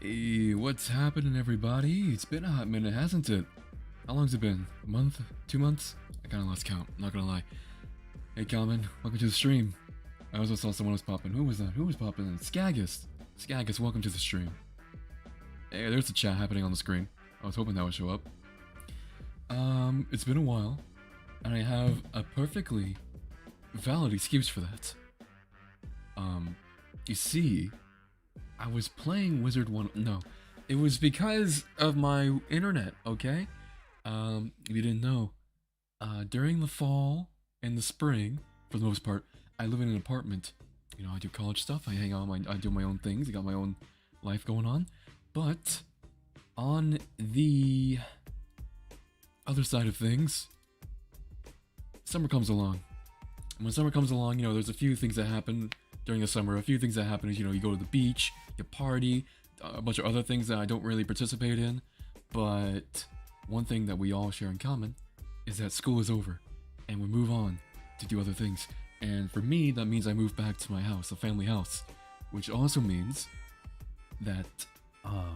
Hey, what's happening, everybody? It's been a hot minute, hasn't it? How long's it been? A month? 2 months? I kinda lost count, not gonna lie. Hey, Calvin, welcome to the stream. I also saw someone was popping. Who was that? Who was popping in? Skagus! Skagus, welcome to the stream. Hey, there's the chat happening on the screen. I was hoping that would show up. It's been a while, and I have a perfectly valid excuse for that. You see, I was playing Wizard 1. No, it was because of my internet, okay? If you didn't know, during the fall and the spring, for the most part, I live in an apartment. You know, I do college stuff, I hang out, I do my own things, I got my own life going on. But, on the other side of things, summer comes along. And when summer comes along, you know, there's a few things that happen during the summer. A few things that happen is, you know, you go to the beach, you party, a bunch of other things that I don't really participate in. But one thing that we all share in common is that school is over and we move on to do other things. And for me, that means I move back to my house, a family house, which also means that, what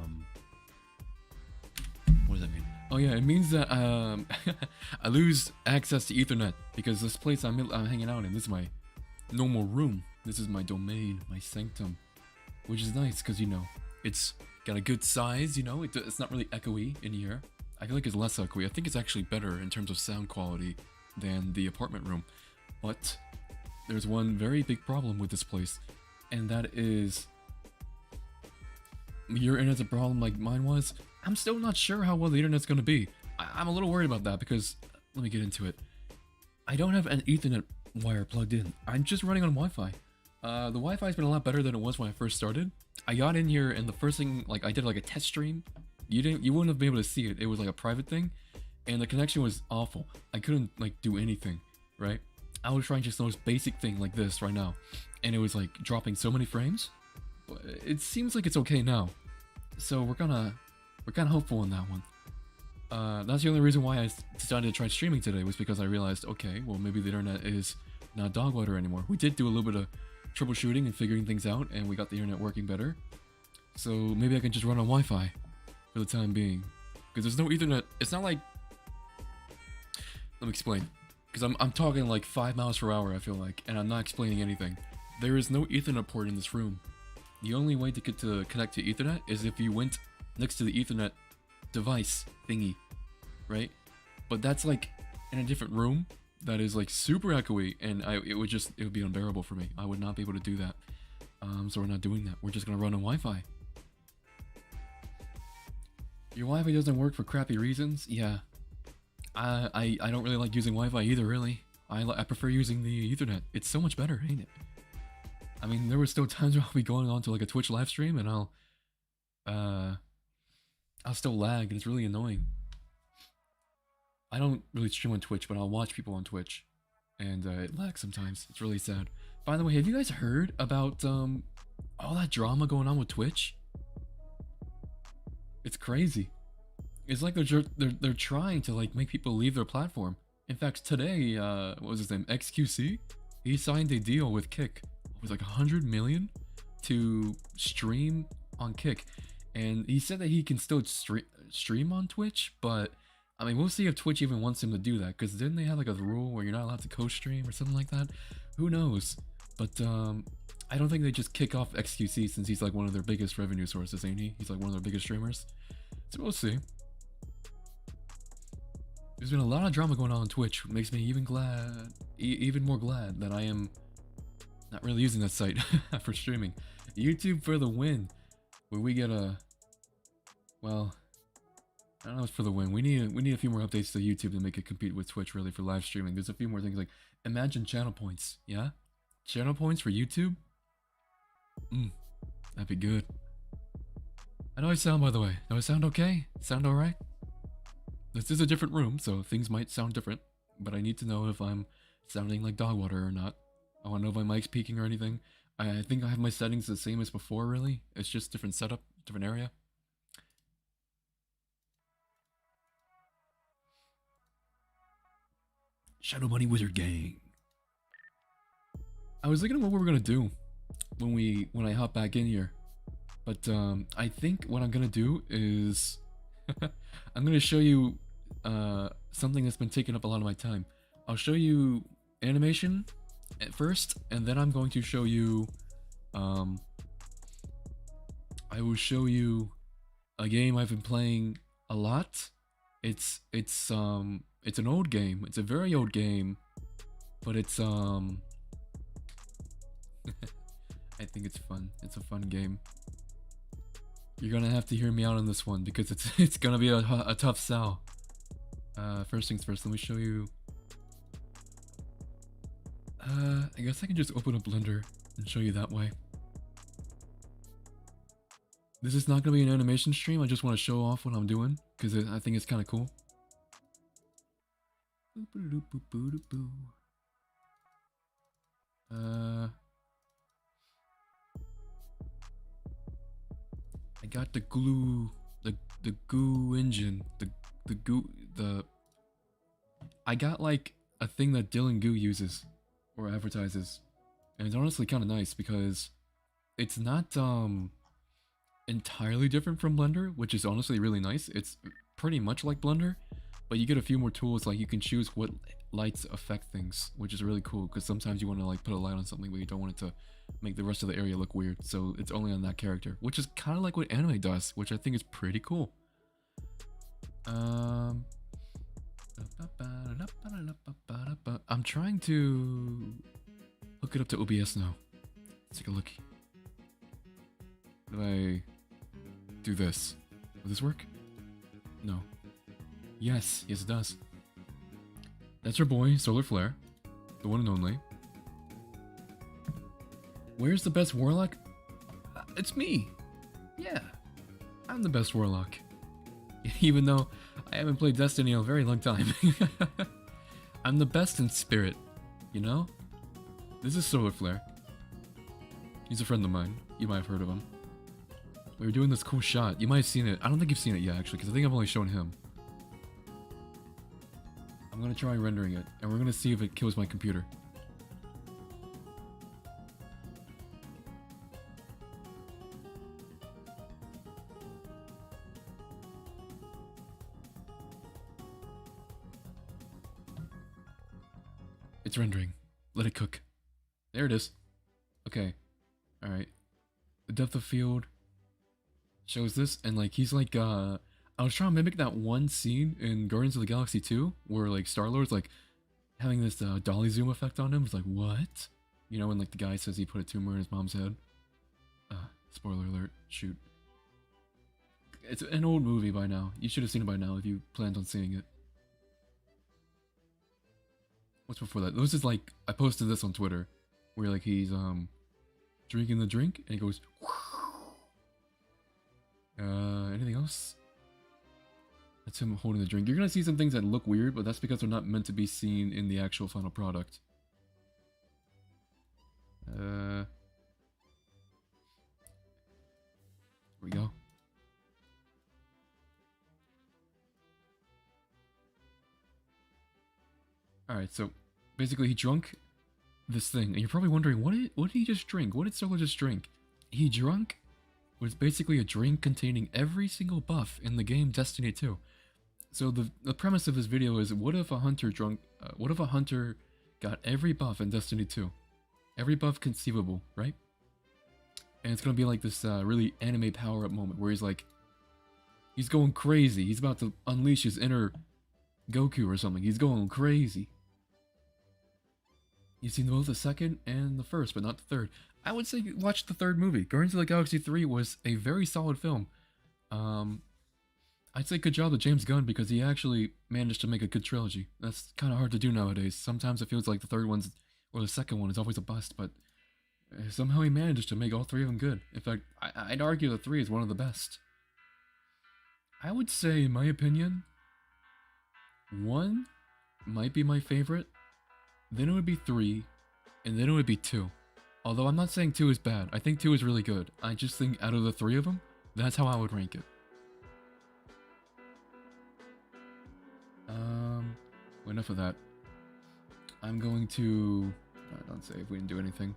does that mean? Oh yeah, it means that I lose access to Ethernet because this place I'm hanging out in, this is my normal room. This is my domain, my sanctum, which is nice because, you know, it's got a good size, you know, it's not really echoey in here. I feel like it's less echoey. I think it's actually better in terms of sound quality than the apartment room. But there's one very big problem with this place, and that is your internet's a problem like mine was. I'm still not sure how well the internet's going to be. I'm a little worried about that because, let me get into it. I don't have an Ethernet wire plugged in. I'm just running on Wi-Fi. The Wi-Fi's been a lot better than it was when I first started. I got in here and the first thing, like, I did like a test stream. You wouldn't have been able to see it. It was like a private thing, and the connection was awful. I couldn't like do anything, right? I was trying just the most basic thing like this right now, and it was like dropping so many frames. But it seems like it's okay now, so we're kind of hopeful on that one. That's the only reason why I decided to try streaming today, was because I realized, okay, well, maybe the internet is not dog water anymore. We did do a little bit of troubleshooting and figuring things out, and we got the internet working better. So maybe I can just run on Wi-Fi for the time being, because there's no Ethernet. It's not like, let me explain, because I'm talking like 5 miles per hour, I feel like, and I'm not explaining anything. There is no Ethernet port in this room. The only way to get to connect to Ethernet is if you went next to the Ethernet device thingy, right? But that's like in a different room that is like super echoey, and it would be unbearable for me. I would not be able to do that. So we're not doing that. We're just gonna run on Wi-Fi. Your Wi-Fi doesn't work for crappy reasons? Yeah. I don't really like using Wi-Fi either, really. I prefer using the Ethernet. It's so much better, ain't it? I mean, there were still times where I'll be going on to like a Twitch live stream and I'll still lag, and it's really annoying. I don't really stream on Twitch, but I'll watch people on Twitch, and it lags sometimes. It's really sad. By the way, have you guys heard about all that drama going on with Twitch? It's crazy. It's like they're trying to like make people leave their platform. In fact, today, what was his name? XQC? He signed a deal with Kick. It was like 100 million to stream on Kick. And he said that he can still stream on Twitch, but I mean, we'll see if Twitch even wants him to do that, because didn't they have like a rule where you're not allowed to co-stream or something like that? Who knows? But I don't think they just kick off XQC, since he's like one of their biggest revenue sources, ain't he? He's like one of their biggest streamers. So we'll see. There's been a lot of drama going on Twitch, which makes me even more glad that I am not really using that site for streaming. YouTube for the win. Where we get a, well, I don't know if it's for the win. We need a few more updates to YouTube to make it compete with Twitch, really, for live streaming. There's a few more things, like imagine channel points. Yeah, channel points for YouTube. That'd be good. How do I sound, by the way? Do I sound okay? Sound alright? This is a different room, so things might sound different, but I need to know if I'm sounding like dog water or not. I want to know if my mic's peaking or anything. I think I have my settings the same as before, really. It's just different setup, different area. Shadow Money Wizard Gang. I was thinking of what we were gonna do when I hop back in here, But I think what I'm gonna do is I'm gonna show you something that's been taking up a lot of my time. I'll show you animation at first, and then I'm going to show you I will show you a game I've been playing a lot. It's an old game. It's a very old game, but it's I think it's fun. It's a fun game. You're gonna have to hear me out on this one because it's gonna be a tough sell. First things first, let me show you. I guess I can just open up Blender and show you that way. This is not gonna be an animation stream. I just want to show off what I'm doing because I think it's kind of cool. I got the glue, the goo engine, I got like a thing that Dylan Goo uses or advertises, and it's honestly kind of nice because it's not entirely different from Blender, which is honestly really nice. It's pretty much like Blender, but you get a few more tools. Like you can choose what lights affect things, which is really cool because sometimes you want to like put a light on something but you don't want it to make the rest of the area look weird, so it's only on that character, which is kind of like what anime does, which I think is pretty cool. I'm trying to hook it up to OBS now. Let's take a look. Did I do this? Will this work? No. Yes, it does. That's our boy, Solar Flare, the one and only. Where's the best warlock? It's me. Yeah, I'm the best warlock. Even though I haven't played Destiny in a very long time. I'm the best in spirit, you know? This is Solar Flare. He's a friend of mine. You might have heard of him. We were doing this cool shot. You might have seen it. I don't think you've seen it yet, actually, because I think I've only shown him. I'm gonna try rendering it, and we're gonna see if it kills my computer. It's rendering. Let it cook. There it is. Okay. Alright. The depth of field shows this, and like he's like I was trying to mimic that one scene in Guardians of the Galaxy 2 where like Star-Lord's like having this dolly zoom effect on him. It's like, what? You know, when like the guy says he put a tumor in his mom's head. Spoiler alert. Shoot. It's an old movie by now. You should have seen it by now if you planned on seeing it. What's before that? This is like, I posted this on Twitter, where like he's drinking the drink, and he goes, anything else? That's him holding the drink. You're gonna see some things that look weird, but that's because they're not meant to be seen in the actual final product. Here we go. Alright, so basically he drunk this thing, and you're probably wondering, what did he just drink? What did Solo just drink? He drunk was basically a drink containing every single buff in the game Destiny 2. So the premise of this video is, what if a hunter got every buff in Destiny 2? Every buff conceivable, right? And it's gonna be like this really anime power-up moment where he's like, he's going crazy. He's about to unleash his inner Goku or something. He's going crazy. You've seen both the second and the first, but not the third. I would say watch the third movie. Guardians of the Galaxy 3 was a very solid film. I'd say good job to James Gunn because he actually managed to make a good trilogy. That's kind of hard to do nowadays. Sometimes it feels like the third one's, or the second one is always a bust, but somehow he managed to make all three of them good. In fact, I'd argue the 3 is one of the best. I would say, in my opinion, 1 might be my favorite, then it would be 3, and then it would be 2. Although I'm not saying 2 is bad. I think 2 is really good. I just think out of the 3 of them, that's how I would rank it. Enough of that. I'm going to... don't say if we didn't do anything.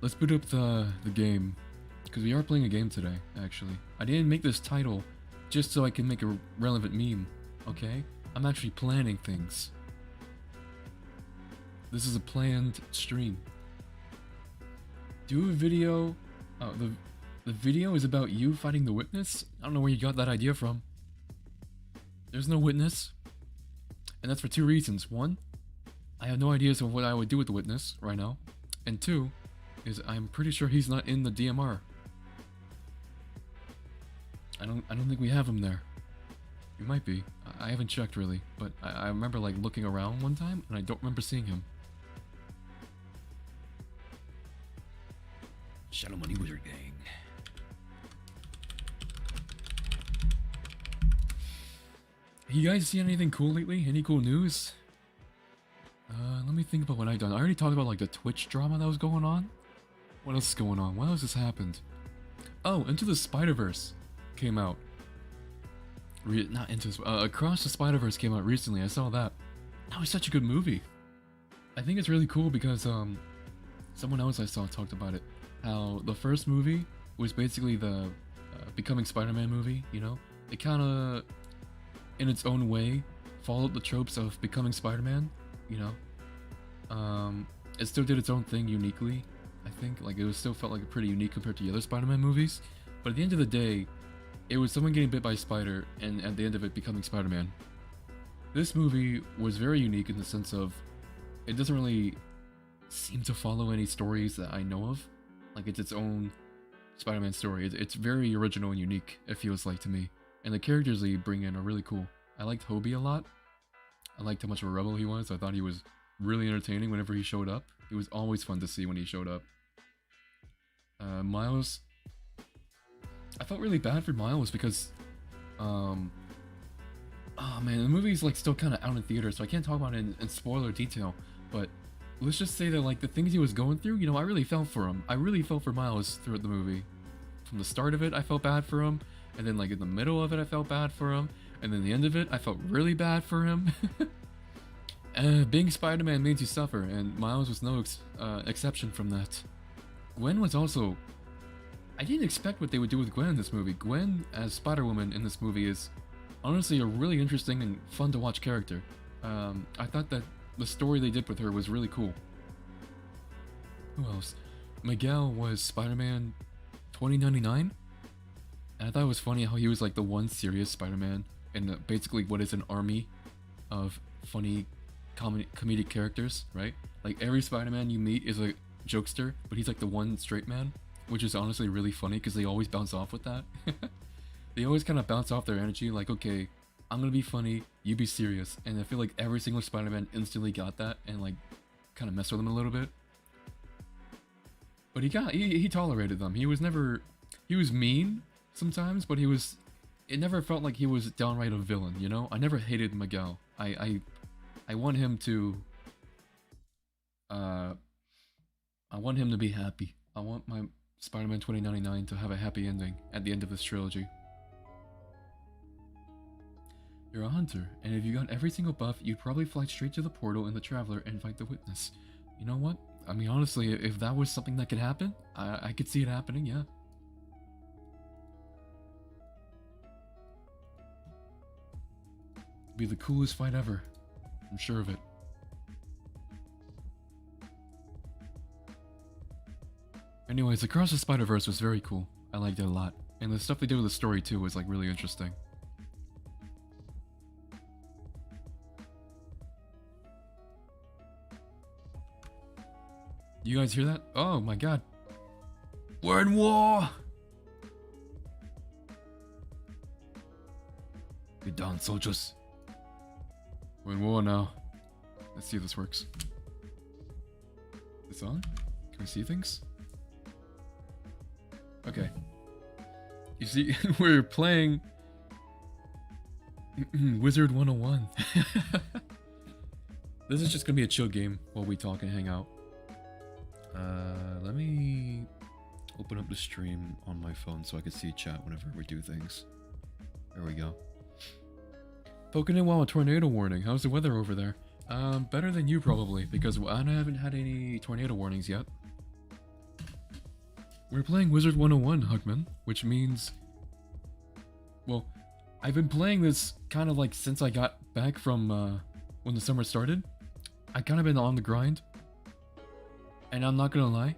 let's boot up the game, because we are playing a game today. Actually, I didn't make this title just so I can make a relevant meme. Okay, I'm actually planning things. This is a planned stream. Do a video. Oh, the video is about you fighting the witness? I don't know where you got that idea from. There's no witness. And that's for two reasons. One, I have no ideas of what I would do with the witness right now. And two, is I'm pretty sure he's not in the DMR. I don't think we have him there. He might be. I haven't checked really, but I remember like looking around one time and I don't remember seeing him. Shadow Money Wizard Gang. You guys see anything cool lately? Any cool news? Let me think about what I've done. I already talked about like the Twitch drama that was going on. What else is going on? What else has happened? Oh, Into the Spider-Verse came out. Not Into Across the Spider-Verse came out recently. I saw that. That was such a good movie. I think it's really cool because someone else I saw talked about it. How the first movie was basically the Becoming Spider-Man movie, you know? It kind of, in its own way, followed the tropes of Becoming Spider-Man, you know? It still did its own thing uniquely, I think. Like, it was still felt like pretty unique compared to the other Spider-Man movies. But at the end of the day, it was someone getting bit by a spider, and at the end of it, becoming Spider-Man. This movie was very unique in the sense of, it doesn't really seem to follow any stories that I know of. Like, it's its own Spider-Man story. It's very original and unique, it feels like to me. And the characters they bring in are really cool. I liked Hobie a lot. I liked how much of a rebel he was. I thought he was really entertaining whenever he showed up. It was always fun to see when he showed up. Miles. I felt really bad for Miles because, oh man, the movie's like still kind of out in theaters, so I can't talk about it in spoiler detail. But let's just say that like the things he was going through, you know, I really felt for him. I really felt for Miles throughout the movie. From the start of it, I felt bad for him, and then like in the middle of it, I felt bad for him, and then the end of it, I felt really bad for him. Being Spider-Man made you suffer, and Miles was no exception from that. Gwen was also... I didn't expect what they would do with Gwen in this movie. Gwen as Spider-Woman in this movie is honestly a really interesting and fun to watch character. I thought that the story they did with her was really cool. Who else? Miguel was Spider-Man 2099, and I thought it was funny how he was like the one serious Spider-Man in basically what is an army of funny comedic characters, right? Like every Spider-Man you meet is a jokester, but he's like the one straight man, which is honestly really funny because they always bounce off with that. They always kind of bounce off their energy, like, okay, I'm gonna be funny, you be serious, and I feel like every single Spider-Man instantly got that and like kind of messed with them a little bit. But he tolerated them. He was mean sometimes, but it never felt like he was downright a villain, you know? I never hated Miguel. I want him to, I want him to be happy. I want my Spider-Man 2099 to have a happy ending at the end of this trilogy. You're a hunter, and if you got every single buff, you'd probably fly straight to the portal in the Traveler and fight the Witness. You know what? I mean, honestly, if that was something that could happen, I could see it happening, yeah. It'd be the coolest fight ever. I'm sure of it. Anyways, Across the Spider-Verse was very cool. I liked it a lot. And the stuff they did with the story too was like really interesting. You guys hear that? Oh my god. We're in war! Get down, soldiers. We're in war now. Let's see if this works. Is this on? Can we see things? Okay. You see, we're playing Wizard 101. This is just gonna be a chill game while we talk and hang out. Let me open up the stream on my phone so I can see chat whenever we do things. There we go. Poking in while a tornado warning. How's the weather over there? Better than you probably, because I haven't had any tornado warnings yet. We're playing Wizard 101, Hugman, which means, well, I've been playing this kind of like since I got back from when the summer started. I kind of been on the grind, and I'm not gonna lie,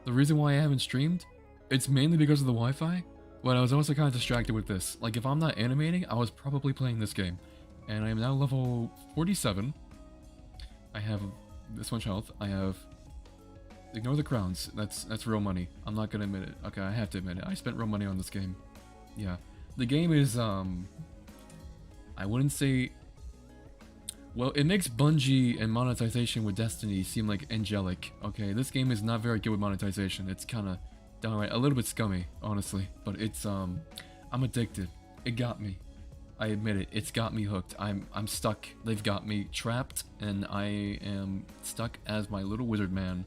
the reason why I haven't streamed, it's mainly because of the Wi-Fi, but I was also kind of distracted with this. Like if I'm not animating, I was probably playing this game, and I am now level 47. I have this much health. I have. Ignore the crowns. That's real money. I'm not gonna admit it. Okay, I have to admit it. I spent real money on this game. Yeah, the game is I wouldn't say. Well, it makes Bungie and monetization with Destiny seem like angelic. Okay, this game is not very good with monetization. It's kind of downright a little bit scummy, honestly. But it's I'm addicted. It got me. I admit it. It's got me hooked. I'm stuck. They've got me trapped, and I am stuck as my little wizard man.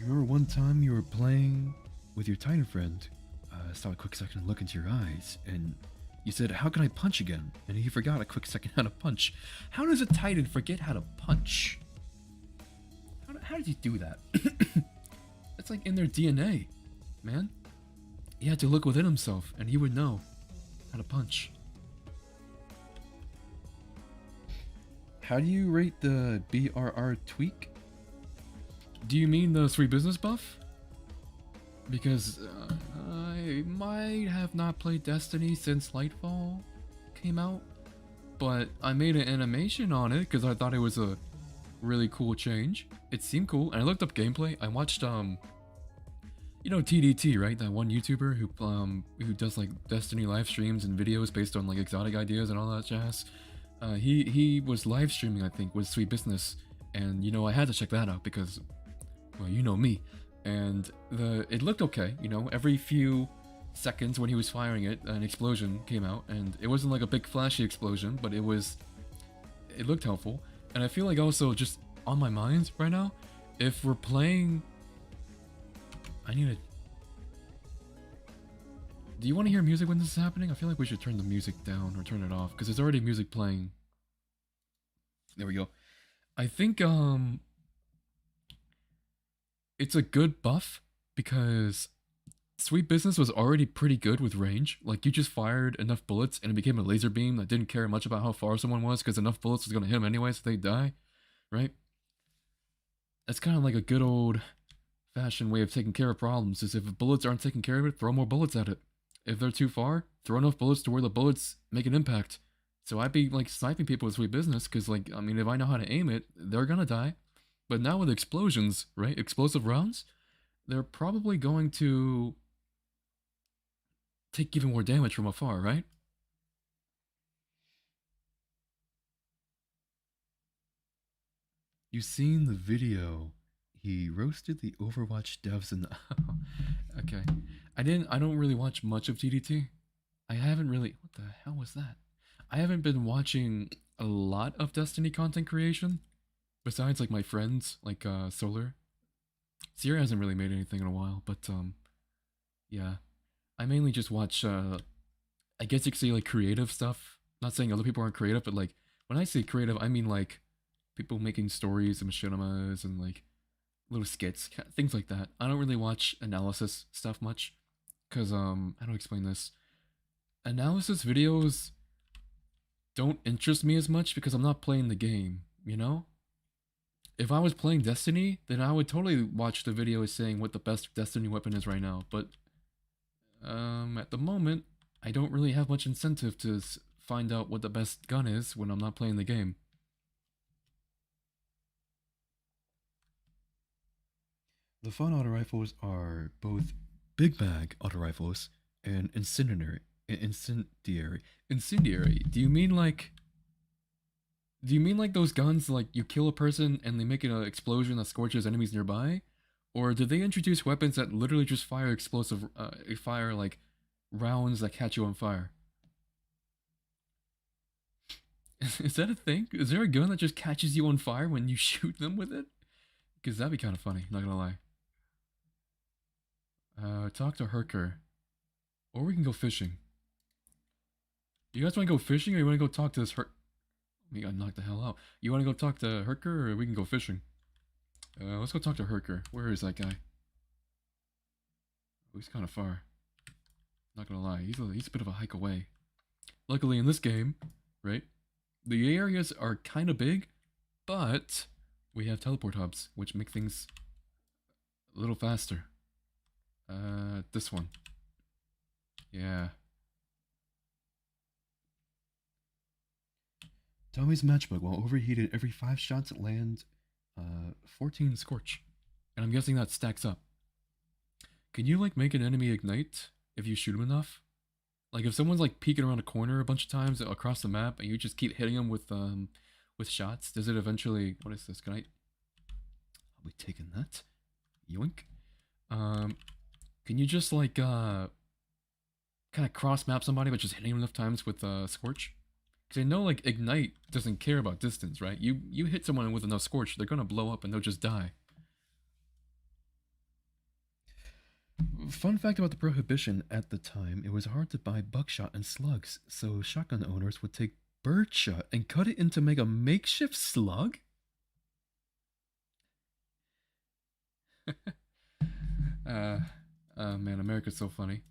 Remember one time you were playing with your Titan friend? I saw a quick second look into your eyes, and you said, "How can I punch again?" And he forgot a quick second how to punch. How does a Titan forget how to punch? How did he do that? It's like in their DNA, man. He had to look within himself, and he would know how to punch. How do you rate the BRR tweak? Do you mean the Sweet Business buff? Because I might have not played Destiny since Lightfall came out, but I made an animation on it because I thought it was a really cool change. It seemed cool, and I looked up gameplay. I watched you know TDT, right? That one YouTuber who does like Destiny live streams and videos based on like exotic ideas and all that jazz. He was live streaming, I think, with Sweet Business, and you know I had to check that out because, well, you know me. And it looked okay, you know, every few seconds when he was firing it, an explosion came out, and it wasn't like a big flashy explosion, but it looked helpful. And I feel like also just on my mind right now, if we're playing, do you want to hear music when this is happening? I feel like we should turn the music down or turn it off, because there's already music playing. There we go. I think, it's a good buff because Sweet Business was already pretty good with range. Like you just fired enough bullets and it became a laser beam that didn't care much about how far someone was because enough bullets was going to hit them anyway so they'd die, right? That's kind of like a good old fashioned way of taking care of problems is if bullets aren't taking care of it, throw more bullets at it. If they're too far, throw enough bullets to where the bullets make an impact. So I'd be like sniping people with Sweet Business because like, I mean, if I know how to aim it, they're gonna die. But now with explosions, right? Explosive rounds, they're probably going to take even more damage from afar, right? You seen the video? He roasted the Overwatch devs and okay. I don't really watch much of TDT. I haven't really what the hell was that? I haven't been watching a lot of Destiny content creation. Besides like my friends, like Solar. Sierra hasn't really made anything in a while, but yeah. I mainly just watch I guess you could say like creative stuff. Not saying other people aren't creative, but like when I say creative, I mean like people making stories and machinimas and like little skits, things like that. I don't really watch analysis stuff much cuz how do I explain this? Analysis videos don't interest me as much because I'm not playing the game, you know? If I was playing Destiny, then I would totally watch the video saying what the best Destiny weapon is right now. But at the moment, I don't really have much incentive to find out what the best gun is when I'm not playing the game. The fun auto rifles are both big bag auto rifles and incendiary. Incendiary. Do you mean like those guns like you kill a person and they make an explosion that scorches enemies nearby? Or did they introduce weapons that literally just fire explosive, fire like rounds that catch you on fire? Is that a thing? Is there a gun that just catches you on fire when you shoot them with it? Because that'd be kind of funny, not gonna lie. Talk to Herker. Or we can go fishing. You guys want to go fishing or you want to go talk to this We got knocked the hell out. You want to go talk to Herker or we can go fishing? Let's go talk to Herker. Where is that guy? Oh, he's kind of far. Not gonna lie, he's a bit of a hike away. Luckily in this game, right, the areas are kind of big, but we have teleport hubs, which make things a little faster. This one. Yeah. Tommy's matchbook, while overheated, every 5 shots land 14 scorch. And I'm guessing that stacks up. Can you like make an enemy ignite if you shoot him enough? Like if someone's like peeking around a corner a bunch of times across the map and you just keep hitting them with shots, does it eventually, what is this? I'll be taking that. Yoink. Can you just like kind of cross map somebody but just hitting them enough times with scorch? Because I know like ignite doesn't care about distance, right? You hit someone with enough scorch, they're gonna blow up and they'll just die. Fun fact about the prohibition at the time, it was hard to buy buckshot and slugs, so shotgun owners would take birdshot and cut it into make a makeshift slug? Man, America's so funny.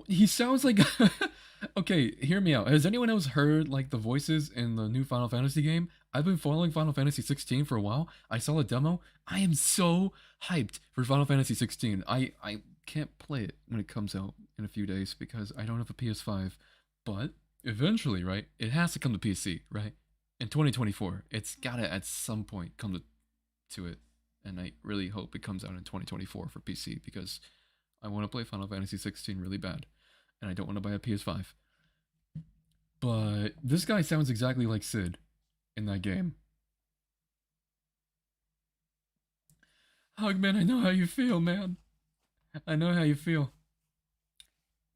He sounds like... Okay, hear me out. Has anyone else heard like the voices in the new Final Fantasy game? I've been following Final Fantasy 16 for a while. I saw a demo. I am so hyped for Final Fantasy 16. I can't play it when it comes out in a few days because I don't have a PS5. But eventually, right? It has to come to PC, right? In 2024. It's gotta at some point come to it. And I really hope it comes out in 2024 for PC because I want to play Final Fantasy 16 really bad. And I don't want to buy a PS5. But this guy sounds exactly like Sid in that game. Hugman, I know how you feel, man. I know how you feel.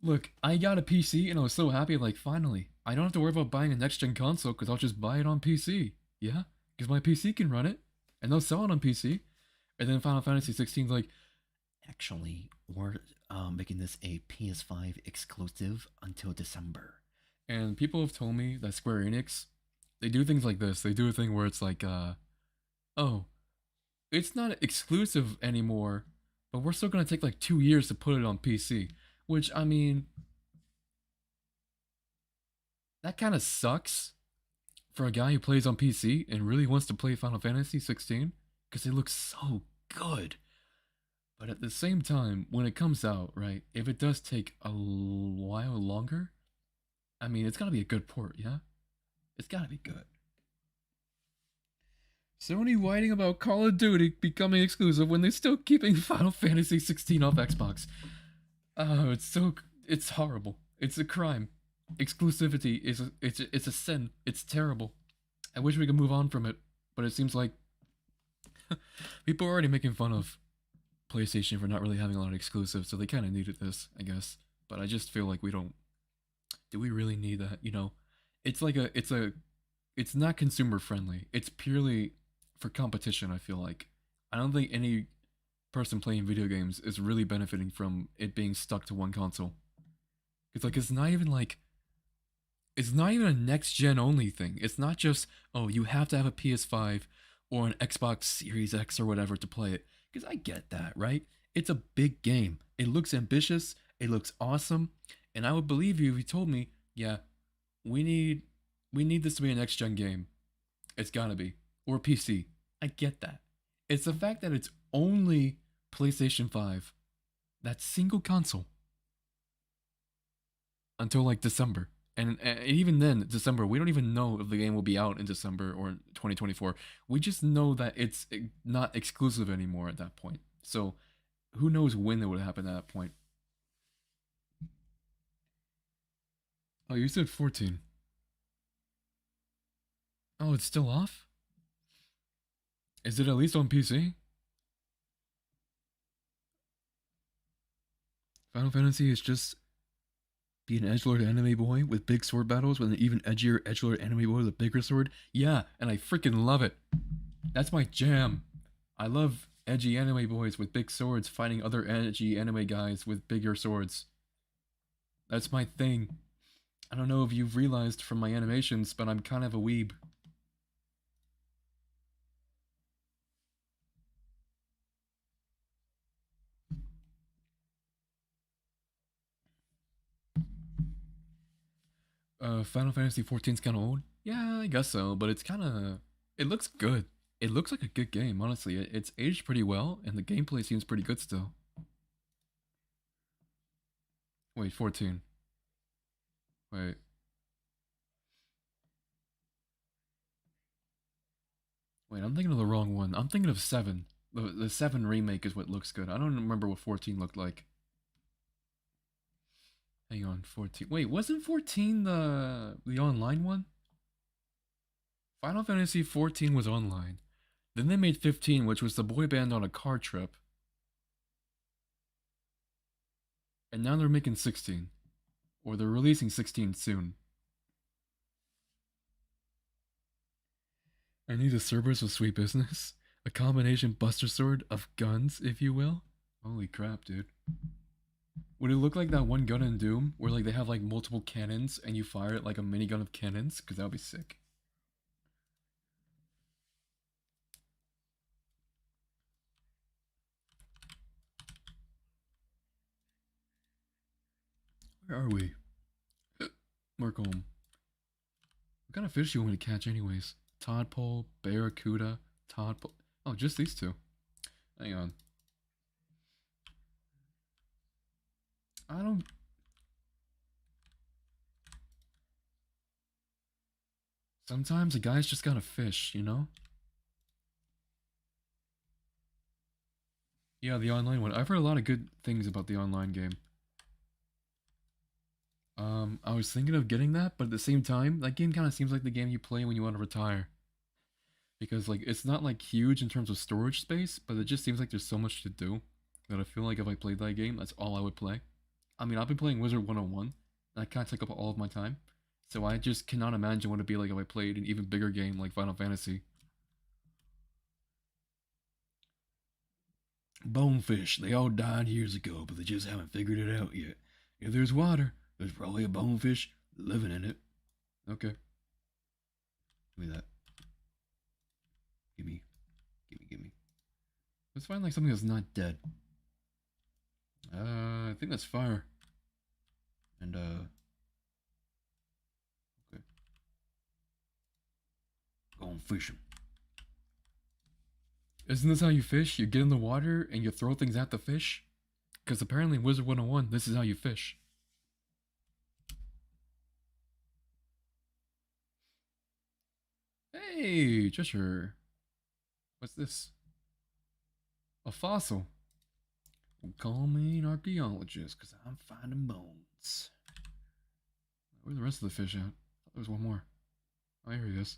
Look, I got a PC and I was so happy, like, finally. I don't have to worry about buying a next-gen console because I'll just buy it on PC. Yeah? Because my PC can run it. And they'll sell it on PC. And then Final Fantasy 16's like, actually, we're making this a PS5 exclusive until December. And people have told me that Square Enix, they do things like this. They do a thing where it's like, oh, it's not exclusive anymore, but we're still going to take like 2 years to put it on PC. Which, I mean, that kind of sucks for a guy who plays on PC and really wants to play Final Fantasy 16 because it looks so good. But at the same time, when it comes out, right, if it does take a while longer, I mean, it's gotta be a good port, yeah? It's gotta be good. Sony whining about Call of Duty becoming exclusive when they're still keeping Final Fantasy 16 off Xbox. Oh, it's horrible. It's a crime. Exclusivity it's a sin. It's terrible. I wish we could move on from it, but it seems like people are already making fun of PlayStation for not really having a lot of exclusives, so they kind of needed this, I guess. But I just feel like we don't. Do we really need that? You know, it's like it's not consumer friendly. It's purely for competition. I feel like I don't think any person playing video games is really benefiting from it being stuck to one console. It's like it's not even a next gen only thing. It's not just, oh, you have to have a PS5 or an Xbox Series X or whatever to play it. Because I get that, right? It's a big game. It looks ambitious. It looks awesome. And I would believe you if you told me, yeah, we need this to be a next gen game. It's gotta be. Or PC. I get that. It's the fact that it's only PlayStation 5. That single console. Until like December. And even then, December, we don't even know if the game will be out in December or 2024. We just know that it's not exclusive anymore at that point. So, who knows when it would happen at that point. Oh, you said 14. Oh, it's still off? Is it at least on PC? Final Fantasy is just be an edgelord anime boy with big sword battles with an even edgier edgelord anime boy with a bigger sword? Yeah, and I freaking love it. That's my jam. I love edgy anime boys with big swords fighting other edgy anime guys with bigger swords. That's my thing. I don't know if you've realized from my animations, but I'm kind of a weeb. Final Fantasy 14 is kind of old. Yeah, I guess so, but it's kind of. It looks good. It looks like a good game, honestly. It's aged pretty well, and the gameplay seems pretty good still. Wait, 14. Wait. Wait, I'm thinking of the wrong one. I'm thinking of 7. The 7 remake is what looks good. I don't remember what 14 looked like. Hang on, 14. Wait, wasn't 14 the online one? Final Fantasy 14 was online. Then they made 15, which was the boy band on a car trip. And now they're making 16. Or they're releasing 16 soon. I need a Cerberus with sweet business. A combination Buster Sword of guns, if you will. Holy crap, dude. Would it look like that one gun in Doom, where like they have like multiple cannons and you fire it like a minigun of cannons? Because that would be sick. Where are we? Markham. What kind of fish do you want me to catch anyways? Tadpole, barracuda, tadpole. Oh, just these two. Hang on. I don't... Sometimes a guy's just gotta fish, you know? Yeah, the online one. I've heard a lot of good things about the online game. I was thinking of getting that, but at the same time, that game kind of seems like the game you play when you want to retire. Because, like, it's not, like, huge in terms of storage space, but it just seems like there's so much to do that I feel like if I played that game, that's all I would play. I mean, I've been playing Wizard 101, and that kind of took up all of my time. So I just cannot imagine what it'd be like if I played an even bigger game like Final Fantasy. Bonefish, they all died years ago, but they just haven't figured it out yet. If there's water, there's probably a bonefish living in it. Okay. Give me that. Gimme. Gimme. Let's find like something that's not dead. I think that's fire. And, okay. Go and fish them. Isn't this how you fish? You get in the water and you throw things at the fish? Because apparently in Wizard 101, this is how you fish. Hey, Cheshire. What's this? A fossil. Well, call me an archaeologist, because I'm finding bones. Where's the rest of the fish at? Oh, there's one more. Oh, here he is.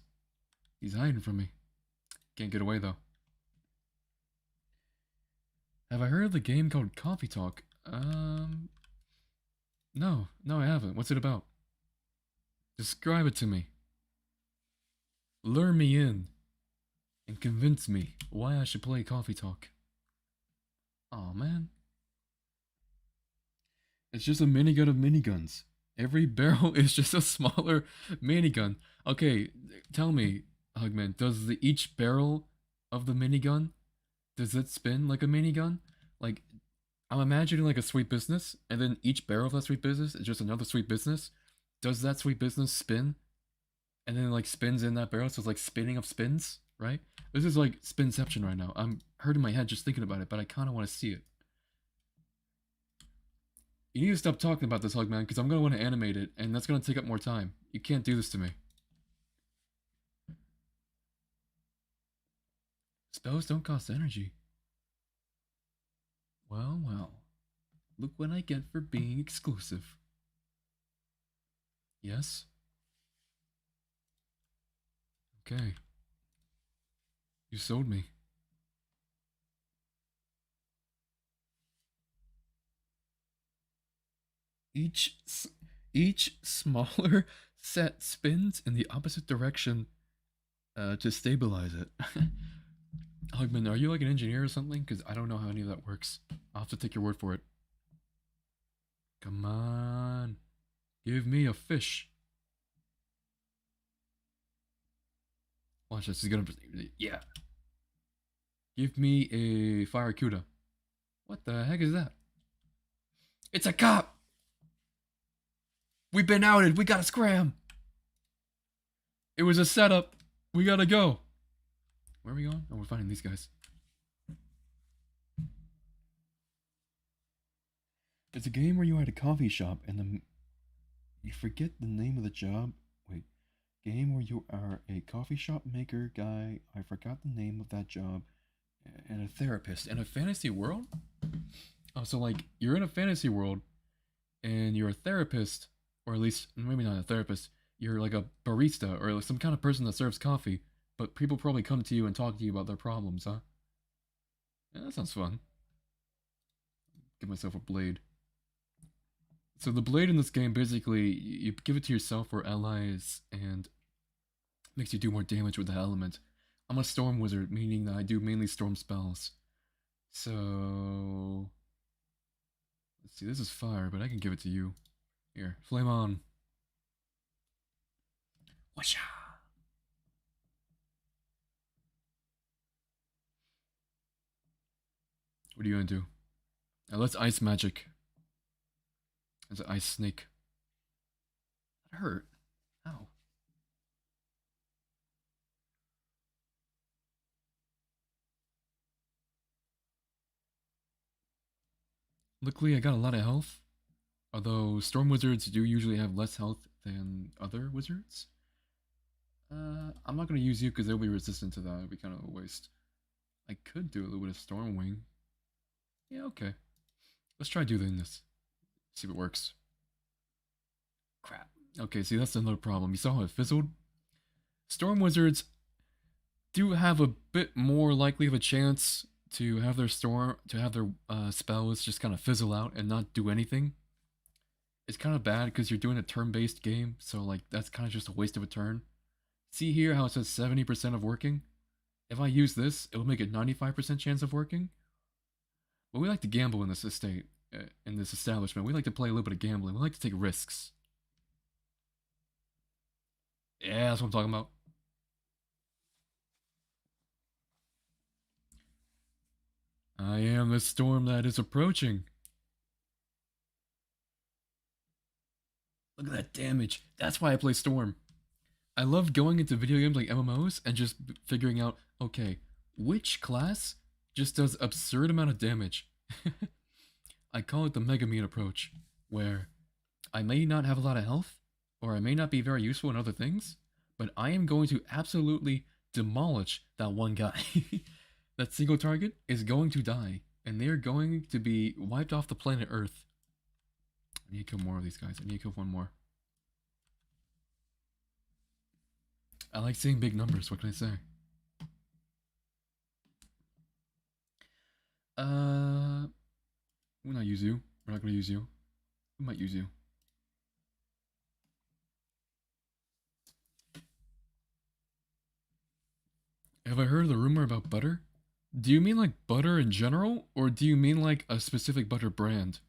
He's hiding from me. Can't get away, though. Have I heard of the game called Coffee Talk? No, I haven't. What's it about? Describe it to me. Lure me in and convince me why I should play Coffee Talk. Aw, man. It's just a minigun of miniguns. Every barrel is just a smaller minigun. Okay, tell me, Hugman, does each barrel of the minigun, does it spin like a minigun? Like, I'm imagining like a sweet business, and then each barrel of that sweet business is just another sweet business. Does that sweet business spin? And then like spins in that barrel, so it's like spinning of spins, right? This is like spinception right now. I'm hurting my head just thinking about it, but I kind of want to see it. You need to stop talking about this, Hugman, because I'm going to want to animate it, and that's going to take up more time. You can't do this to me. Spells don't cost energy. Well. Look what I get for being exclusive. Yes? Okay. You sold me. Each smaller set spins in the opposite direction to stabilize it. Hugman, are you like an engineer or something? Because I don't know how any of that works. I'll have to take your word for it. Come on. Give me a fish. Watch this. He's gonna... Yeah. Give me a Firecuda. What the heck is that? It's a cop! We've been outed. We gotta scram. It was a setup. We gotta go. Where are we going? Oh, we're finding these guys. It's a game where you're at a coffee shop and you forget the name of the job. Wait. Game where you are a coffee shop maker guy. I forgot the name of that job. And a therapist in a fantasy world? Oh, so like you're in a fantasy world and you're a therapist, or at least maybe not a therapist, you're like a barista or like some kind of person that serves coffee, but people probably come to you and talk to you about their problems, huh? Yeah, that sounds fun. Give myself a blade. So the blade in this game, basically, you give it to yourself or allies, and makes you do more damage with the element. I'm a storm wizard, meaning that I do mainly storm spells. So let's see, this is fire, but I can give it to you. Here, flame on. Washa! What are you gonna do? Now let's ice magic. There's an ice snake. That hurt. Ow. Luckily, I got a lot of health. Although storm wizards do usually have less health than other wizards. I'm not gonna use you because they'll be resistant to that. It'll be kind of a waste. I could do a little bit of storm wing. Yeah, okay. Let's try doing this. See if it works. Crap. Okay, see that's another problem. You saw how it fizzled? Storm wizards do have a bit more likely of a chance to have their spells just kind of fizzle out and not do anything. It's kind of bad because you're doing a turn-based game, so like that's kind of just a waste of a turn. See here how it says 70% of working? If I use this, it will make a 95% chance of working. But we like to gamble in this estate, in this establishment. We like to play a little bit of gambling. We like to take risks. Yeah, that's what I'm talking about. I am the storm that is approaching. Look at that damage. That's why I play Storm. I love going into video games like MMOs and just figuring out, okay, which class just does absurd amount of damage. I call it the Mega Mean approach, where I may not have a lot of health, or I may not be very useful in other things, but I am going to absolutely demolish that one guy. That single target is going to die, and they're going to be wiped off the planet Earth. I need to kill more of these guys. I need to kill one more. I like seeing big numbers, what can I say? We'll not use you. We're not gonna use you. We might use you. Have I heard the rumor about butter? Do you mean like butter in general, or do you mean like a specific butter brand?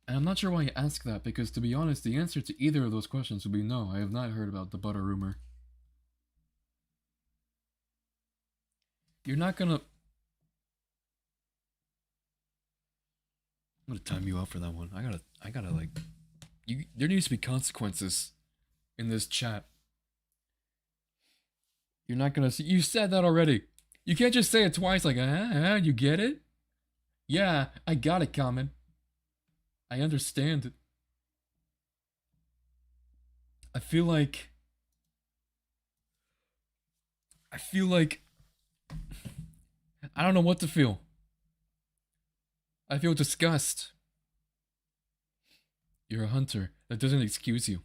And I'm not sure why you ask that, because to be honest, the answer to either of those questions would be no, I have not heard about the butter rumor. You're not gonna... I'm gonna time you out for that one. I gotta like... there needs to be consequences in this chat. You're not gonna see... You said that already. You can't just say it twice like, you get it? Yeah, I got it, Common. I understand. I feel like... I don't know what to feel. I feel disgust. You're a hunter. That doesn't excuse you.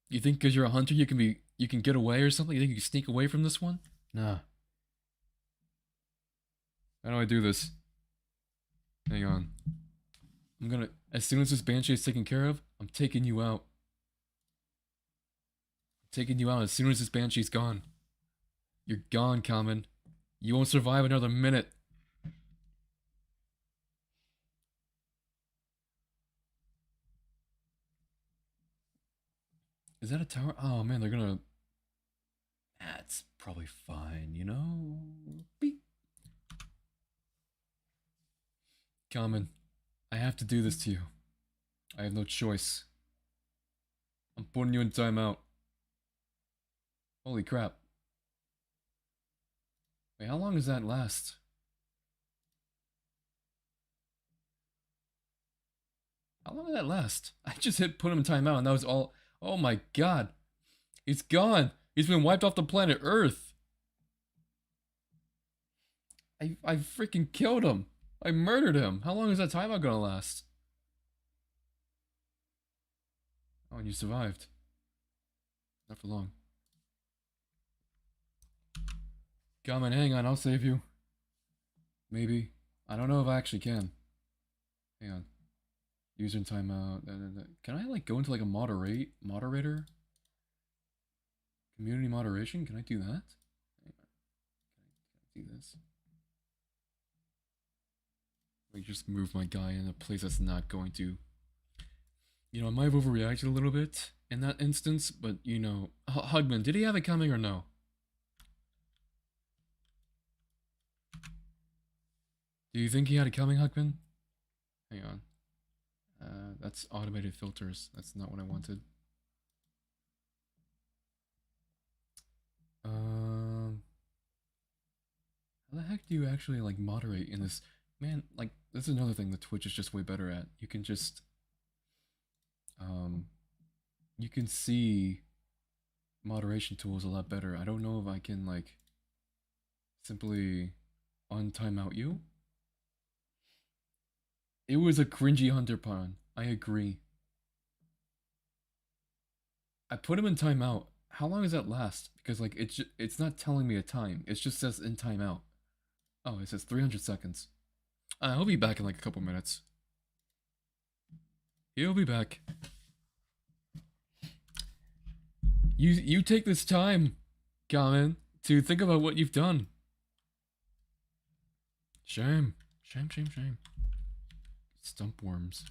You think because you're a hunter you can get away or something? You think you can sneak away from this one? Nah. How do I do this? Hang on. I'm gonna... As soon as this banshee is taken care of, I'm taking you out. I'm taking you out as soon as this banshee's gone. You're gone, Common. You won't survive another minute. Is that a tower? Oh man, they're gonna... That's probably fine, you know? Beep. Common, I have to do this to you. I have no choice. I'm putting you in timeout. Holy crap. Wait, how long does that last? How long did that last? I just hit put him in timeout and that was all. Oh my god. He's gone. He's been wiped off the planet Earth. I freaking killed him. I murdered him. How long is that timeout gonna last? Oh, and you survived. Not for long. Come on, hang on, I'll save you. Maybe. I don't know if I actually can. Hang on. User timeout. Can I like go into like a moderator? Community moderation? Can I do that? Hang on. Can I do this? Like just move my guy in a place that's not going to. You know, I might have overreacted a little bit in that instance, but you know, Hugman, did he have it coming or no? Do you think he had it coming, Hugman? Hang on. That's automated filters. That's not what I wanted. How the heck do you actually like moderate in this? Man, like this is another thing that Twitch is just way better at. You can just you can see moderation tools a lot better. I don't know if I can like simply untimeout you. It was a cringy hunter pun. I agree. I put him in timeout. How long does that last? Because like it's not telling me a time. It just says in timeout. Oh, it says 300 seconds. He'll be back in like a couple minutes. He'll be back. You take this time, Gamin, to think about what you've done. Shame. Shame, shame, shame. Stump worms.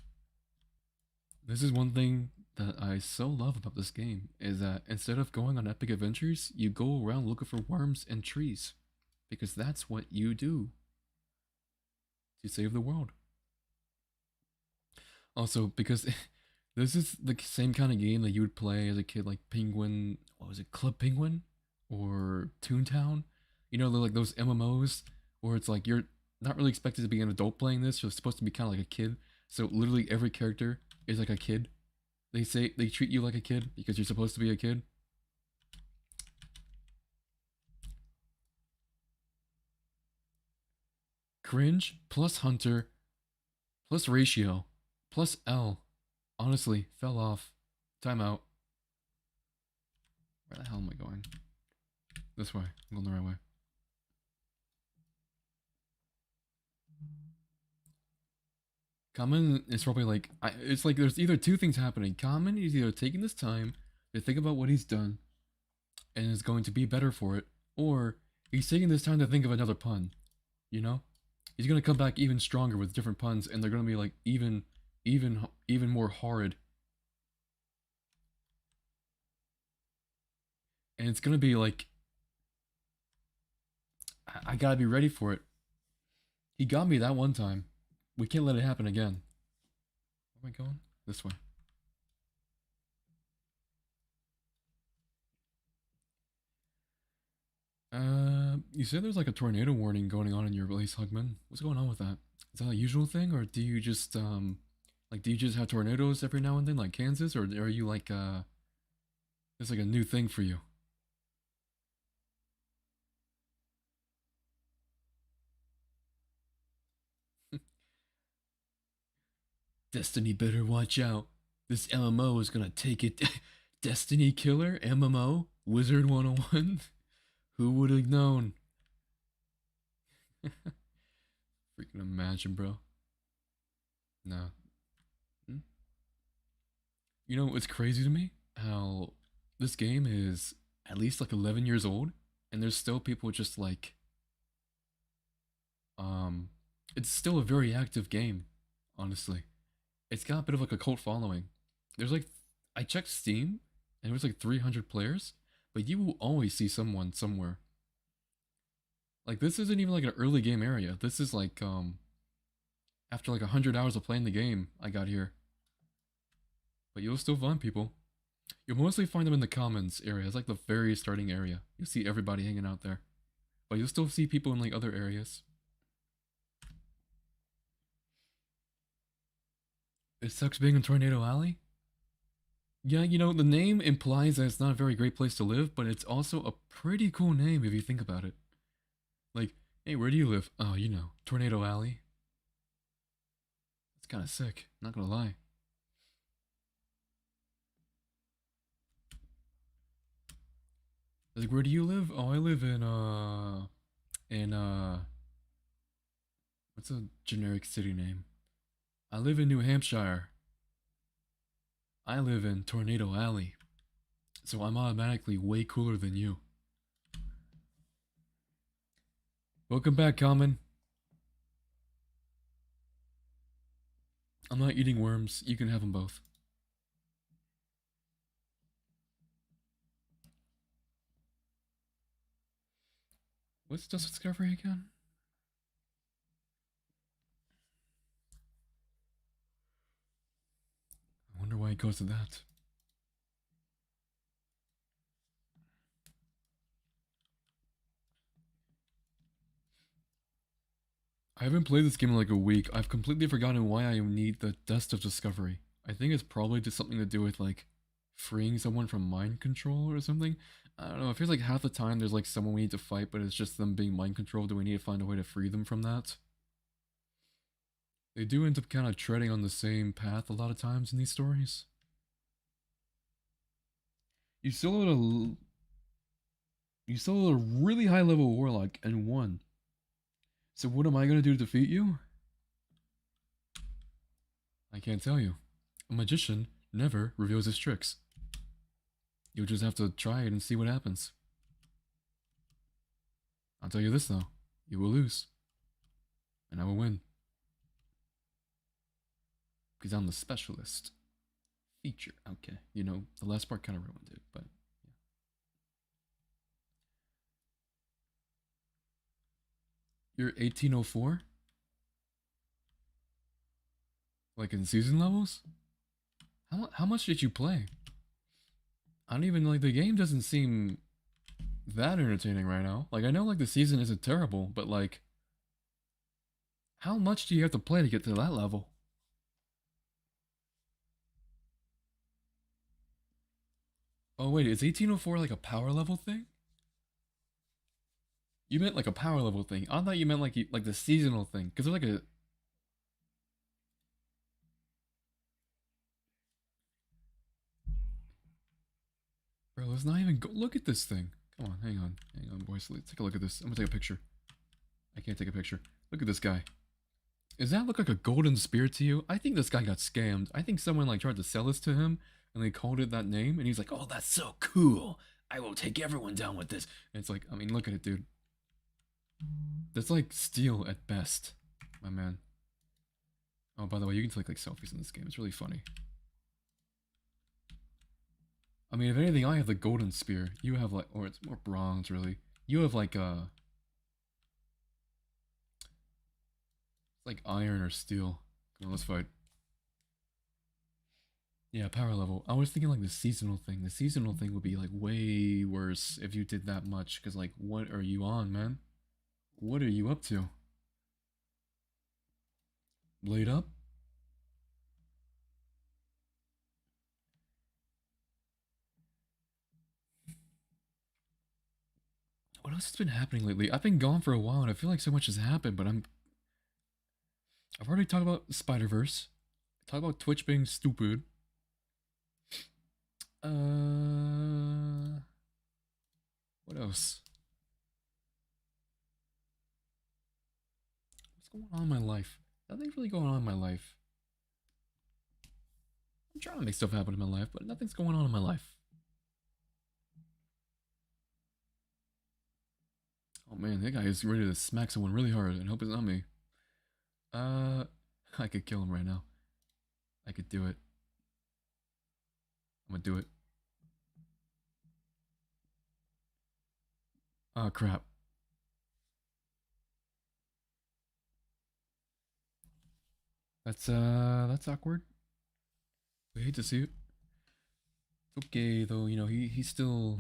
This is one thing that I so love about this game, is that instead of going on epic adventures, you go around looking for worms and trees. Because that's what you do to save the world. Also, because this is the same kind of game that you would play as a kid, like Penguin, what was it, Club Penguin? Or Toontown? You know, like those MMOs where it's like you're not really expected to be an adult playing this, you're supposed to be kind of like a kid. So literally every character is like a kid. They say they treat you like a kid because you're supposed to be a kid. Cringe plus Hunter plus Ratio plus L. Honestly, fell off. Timeout. Where the hell am I going? This way. I'm going the right way. Common is probably like, it's like there's either two things happening. Common is either taking this time to think about what he's done and is going to be better for it, or he's taking this time to think of another pun. You know? He's gonna come back even stronger with different puns, and they're gonna be like even more horrid. And it's gonna be like, I gotta be ready for it. He got me that one time. We can't let it happen again. Where am I going? This way. You said there's like a tornado warning going on in your place, Hugman. What's going on with that? Is that a usual thing, or do you just like do you just have tornadoes every now and then, like Kansas, or are you like it's like a new thing for you? Destiny better watch out. This MMO is gonna take it. Destiny Killer MMO Wizard 101. Who would have known? Freaking imagine, bro. No. Hmm? You know what's crazy to me? How this game is at least like 11 years old, and there's still people just like, um, it's still a very active game, honestly. It's got a bit of like a cult following. There's like, I checked Steam, and it was like 300 players, but you will always see someone somewhere. Like this isn't even like an early game area. This is like after like 100 hours of playing the game, I got here. but you'll still find people. You'll mostly find them in the commons area. It's like the very starting area. You'll see everybody hanging out there. But you'll still see people in like other areas. It sucks being in Tornado Alley. Yeah, you know, the name implies that it's not a very great place to live, but it's also a pretty cool name if you think about it. Like, hey, where do you live? Oh, you know, Tornado Alley. It's kind of sick, not gonna lie. Like, where do you live? Oh, I live in what's a generic city name? I live in New Hampshire. I live in Tornado Alley. So I'm automatically way cooler than you. Welcome back, Common. I'm not eating worms. You can have them both. What's Dust Discovery again? I wonder why it goes to that. I haven't played this game in like a week. I've completely forgotten why I need the Dust of Discovery. I think it's probably just something to do with like freeing someone from mind control or something. I don't know. It feels like half the time there's like someone we need to fight, but it's just them being mind controlled. Do we need to find a way to free them from that? They do end up kind of treading on the same path a lot of times in these stories. You soloed a you soloed a really high level warlock and won. So what am I gonna do to defeat you? I can't tell you. A magician never reveals his tricks. You'll just have to try it and see what happens. I'll tell you this though, you will lose. And I will win. Because I'm the specialist. Feature. Okay. You know, the last part kind of ruined it, but yeah. You're 1804? Like in season levels? How much did you play? I don't even like the game doesn't seem that entertaining right now. Like I know like the season isn't terrible, but like how much do you have to play to get to that level? Oh wait, is 1804 like a power level thing? You meant like a power level thing. I thought you meant like the seasonal thing. Cause there's like a bro, let's not even go look at this thing. Come on, hang on, boys. Let's take a look at this. I'm gonna take a picture. I can't take a picture. Look at this guy. Does that look like a golden spear to you? I think this guy got scammed. I think someone like tried to sell this to him and they called it that name and he's like, oh, that's so cool. I will take everyone down with this. And it's like, I mean, look at it, dude. That's like steel at best, my man. Oh, by the way, you can take like selfies in this game. It's really funny. I mean, if anything, I have the golden spear. You have like, or it's more bronze, really. You have like it's like iron or steel. Come on, let's fight. Yeah, power level. I was thinking like the seasonal thing. The seasonal thing would be like way worse if you did that much. Cause like, what are you on, man? What are you up to? Blade up? What else has been happening lately? I've been gone for a while and I feel like so much has happened, but I've already talked about Spider-Verse. Talk about Twitch being stupid. What else? What's going on in my life? Nothing's really going on in my life. I'm trying to make stuff happen in my life, but nothing's going on in my life. Oh man, that guy is ready to smack someone really hard and hope it's not me. Uh, I could kill him right now. I could do it. I'm gonna do it. Oh crap. That's awkward. I hate to see it. Okay, though, you know, he's still...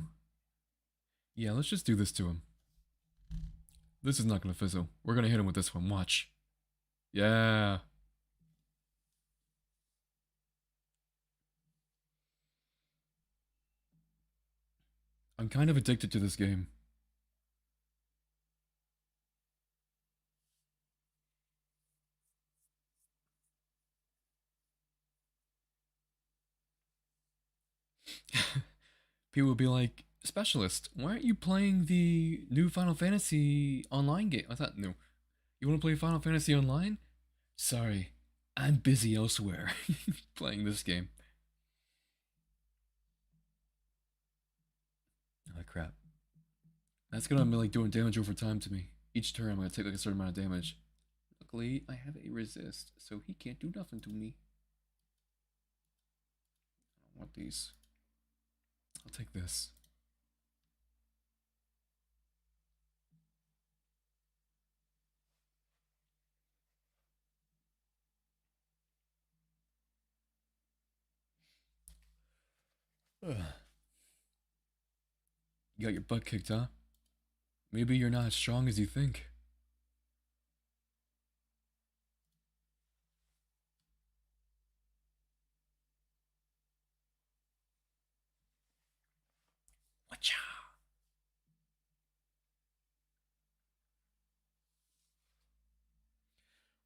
Yeah, let's just do this to him. This is not gonna fizzle. We're gonna hit him with this one, watch. Yeah. I'm kind of addicted to this game. People will be like, Specialist, why aren't you playing the new Final Fantasy online game? I thought, no. You wanna play Final Fantasy online? Sorry, I'm busy elsewhere playing this game. Oh crap. That's gonna be like doing damage over time to me. Each turn I'm gonna take like a certain amount of damage. Luckily, I have a resist, so he can't do nothing to me. I don't want these. I'll take this. Ugh. You got your butt kicked, huh? Maybe you're not as strong as you think. Watcha!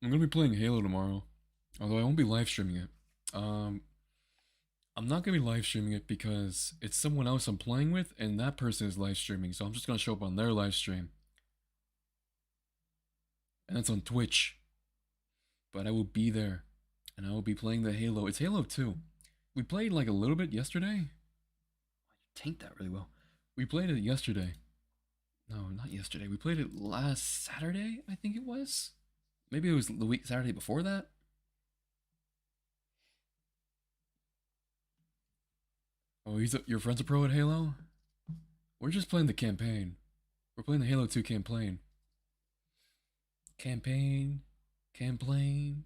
I'm gonna be playing Halo tomorrow, although I won't be live streaming it. Um, I'm not gonna be live streaming it because it's someone else I'm playing with, and that person is live streaming, so I'm just gonna show up on their live stream, and that's on Twitch. But I will be there, and I will be playing the Halo. It's Halo 2. We played like a little bit yesterday. I tanked that really well. We played it yesterday. No, not yesterday. We played it last Saturday, I think it was. Maybe it was the week Saturday before that. Oh, your friend's a pro at Halo? We're just playing the campaign. We're playing the Halo 2 campaign. Campaign. Campaign.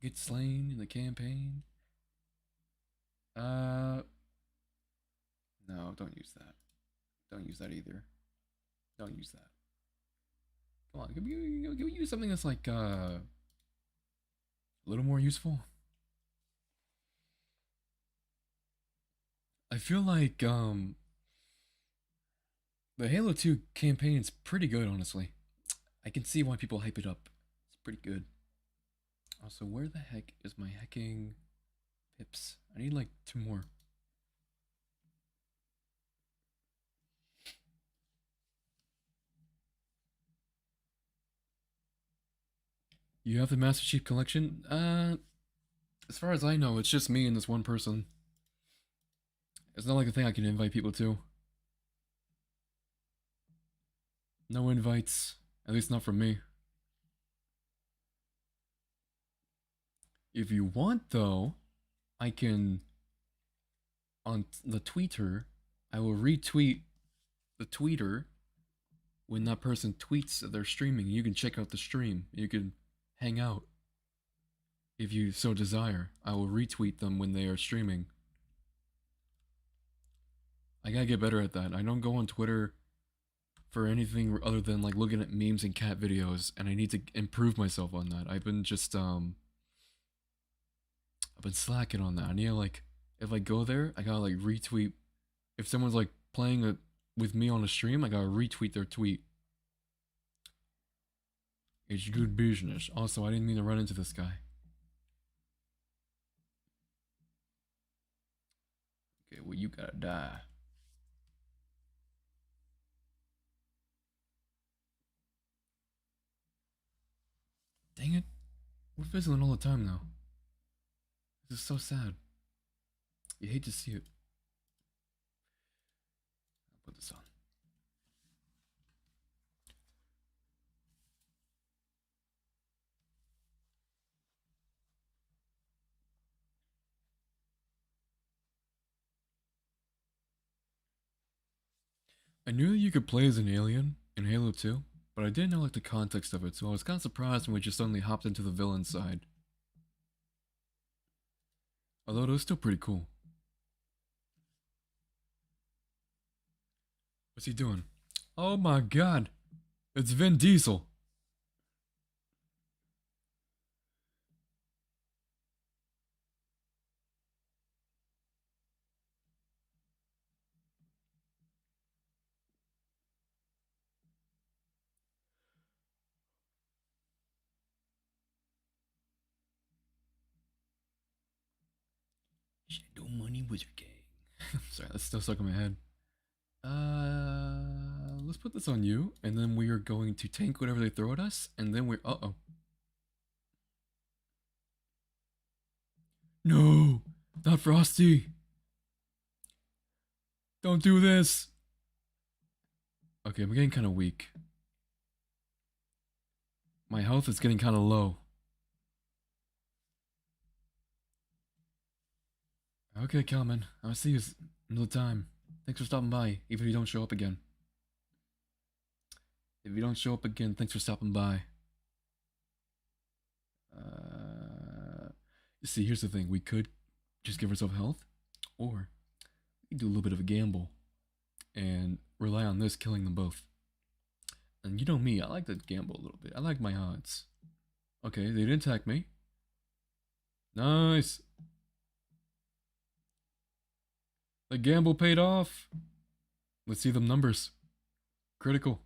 Get slain in the campaign. Uh. No, don't use that. Don't use that either. Don't use that. Come on, give me something that's like a little more useful. I feel like the Halo 2 campaign's pretty good, honestly. I can see why people hype it up. It's pretty good. Also, where the heck is my hacking pips? I need like 2 more. You have the Master Chief Collection? As far as I know, it's just me and this one person. It's not like a thing I can invite people to. No invites. At least not from me. If you want, though, I can... On the tweeter, I will retweet the tweeter when that person tweets that they're streaming. You can check out the stream. You can hang out. If you so desire, I will retweet them when they are streaming. I gotta get better at that. I don't go on Twitter for anything other than like looking at memes and cat videos, and I need to improve myself on that. I've been slacking on that. I need to like, if I go there, I gotta like retweet. If someone's like playing with me on a stream, I gotta retweet their tweet. It's good business. Also, I didn't mean to run into this guy. Okay, well you gotta die. Dang it. We're fizzling all the time now. This is so sad. You hate to see it. I'll put this on. I knew that you could play as an alien in Halo 2, but I didn't know like the context of it, so I was kind of surprised when we just suddenly hopped into the villain side. Although it was still pretty cool. What's he doing? Oh my god. It's Vin Diesel. Shadow Money Wizard Gang. Sorry, that's still stuck in my head. Let's put this on you, and then we are going to tank whatever they throw at us, and then we're. Uh oh. No! Not Frosty! Don't do this! Okay, I'm getting kind of weak. My health is getting kind of low. Okay, Kelman. I'll see you another time. Thanks for stopping by, even if you don't show up again. If you don't show up again, thanks for stopping by. You see, here's the thing. We could just give ourselves health, or we could do a little bit of a gamble and rely on this killing them both. And you know me, I like to gamble a little bit. I like my odds. Okay, they didn't attack me. Nice. The gamble paid off. Let's see them numbers. Critical.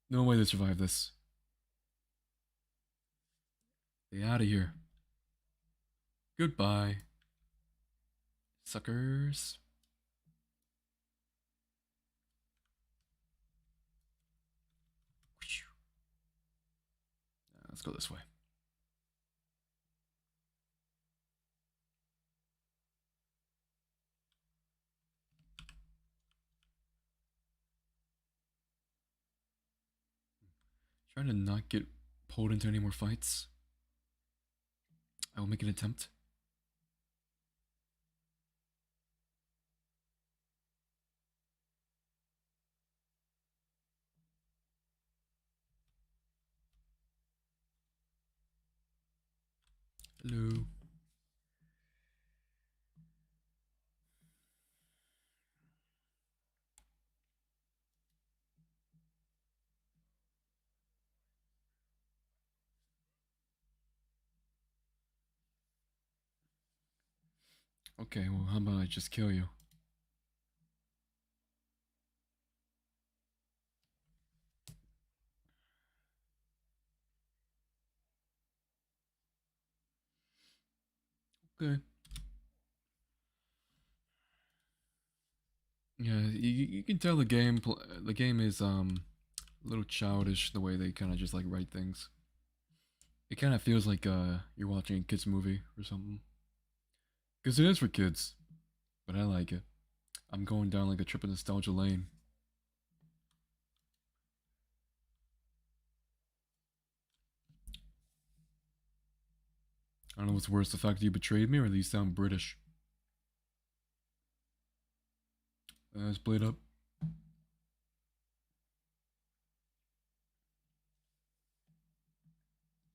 No way they survive this. Stay out of here. Goodbye. Suckers. Let's go this way. Trying to not get pulled into any more fights. I will make an attempt. Hello. Okay, well, how about I just kill you? Okay. Yeah, you can tell the game is a little childish the way they kind of just like write things. It kind of feels like you're watching a kids movie or something. Because it is for kids, but I like it. I'm going down like a trip of nostalgia lane. I don't know what's worse, the fact that you betrayed me or that you sound British. Split up.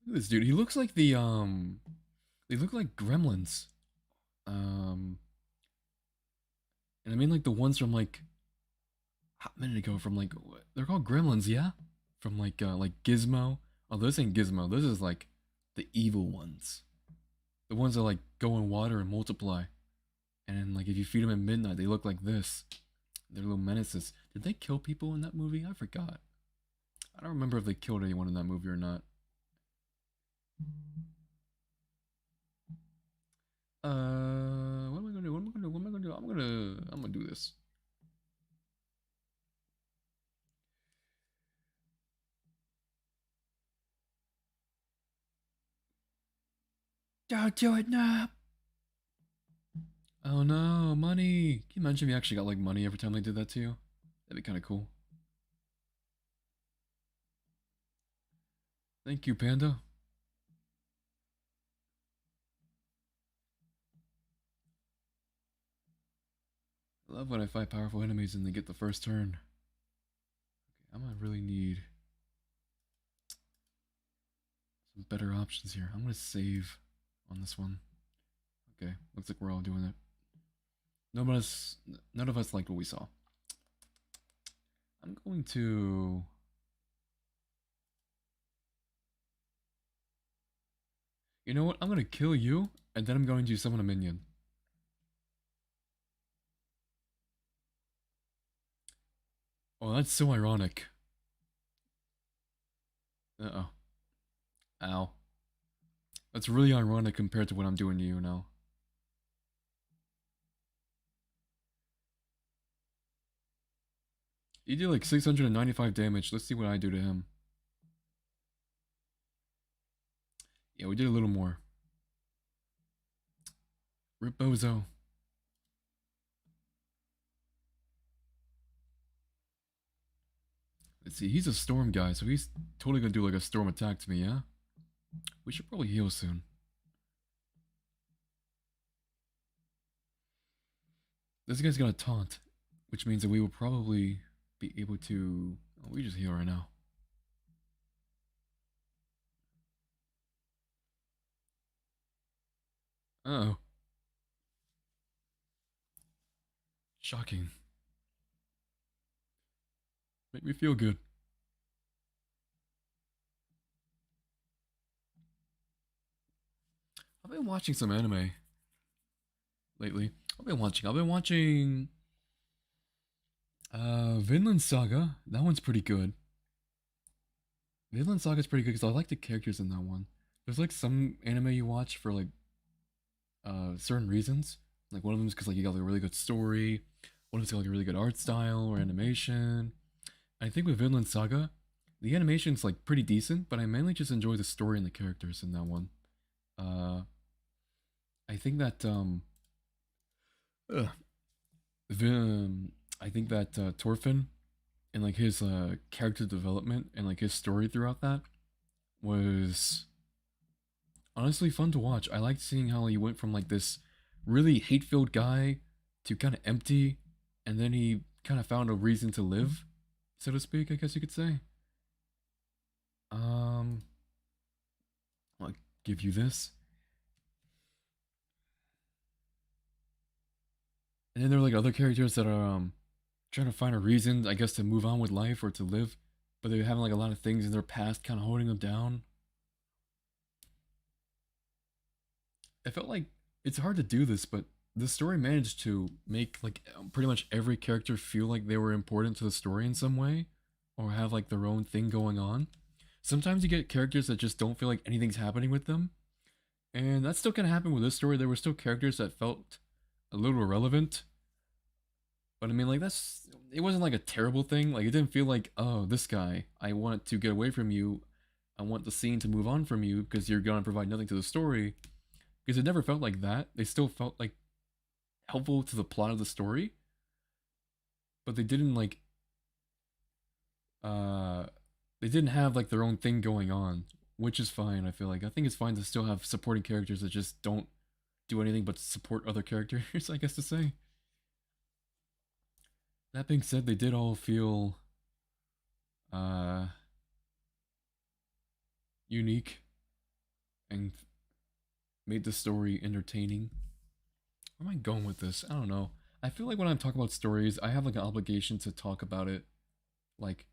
Look at this dude. He looks like they look like gremlins. Um, and I mean like the ones from like a minute ago from like they're called gremlins, yeah? From like Gizmo. Oh, this ain't Gizmo. This is like the evil ones. The ones that like go in water and multiply. And then, like if you feed them at midnight, they look like this. They're little menaces. Did they kill people in that movie? I forgot. I don't remember if they killed anyone in that movie or not. What am I gonna do? What am I gonna do? What am I gonna do? I'm gonna do this. Don't do it now. Oh no, money. Can you imagine if you actually got like money every time they did that to you? That'd be kind of cool. Thank you, Panda. I love when I fight powerful enemies and they get the first turn. Okay, I'm gonna really need some better options here. I'm gonna save on this one. Okay, looks like we're all doing it. None of us liked what we saw. I'm going to... You know what? I'm gonna kill you, and then I'm going to summon a minion. Oh, that's so ironic. Uh-oh. Ow. That's really ironic compared to what I'm doing to you now. He did like 695 damage. Let's see what I do to him. Yeah, we did a little more. Rip Bozo. Let's see, he's a storm guy, so he's totally gonna do like a storm attack to me, yeah? We should probably heal soon. This guy's got a taunt, which means that we will probably be able to... Oh, we just heal right now. Uh-oh. Shocking. Make me feel good. I've been watching some anime lately. I've been watching Vinland Saga. That one's pretty good. Vinland Saga's pretty good because I like the characters in that one. There's like some anime you watch for like certain reasons. Like one of them is because like you got like a really good story. One of them's got like a really good art style or animation. I think with Vinland Saga, the animation's like pretty decent, but I mainly just enjoy the story and the characters in that one. Uh, I think that ugh, I think that Thorfinn and like his character development and like his story throughout that was honestly fun to watch. I liked seeing how he went from like this really hate-filled guy to kind of empty, and then he kind of found a reason to live, so to speak, I guess you could say. Um, I'll give you this. And then there are like other characters that are trying to find a reason, I guess, to move on with life or to live, but they're having like a lot of things in their past kind of holding them down. I felt like it's hard to do this, but the story managed to make like pretty much every character feel like they were important to the story in some way, or have like their own thing going on. Sometimes you get characters that just don't feel like anything's happening with them, and that still kind of happened with this story. There were still characters that felt a little irrelevant, but I mean, like that's it wasn't like a terrible thing. Like it didn't feel like, oh, this guy, I want to get away from you. I want the scene to move on from you because you're gonna provide nothing to the story. Because it never felt like that. They still felt like helpful to the plot of the story, but they didn't like uh they didn't have like their own thing going on, which is fine. I think it's fine to still have supporting characters that just don't do anything but support other characters, I guess to say. That being said, they did all feel uh unique and made the story entertaining. Where am I going with this? I don't know. I feel like when I'm talking about stories, I have like an obligation to talk about it like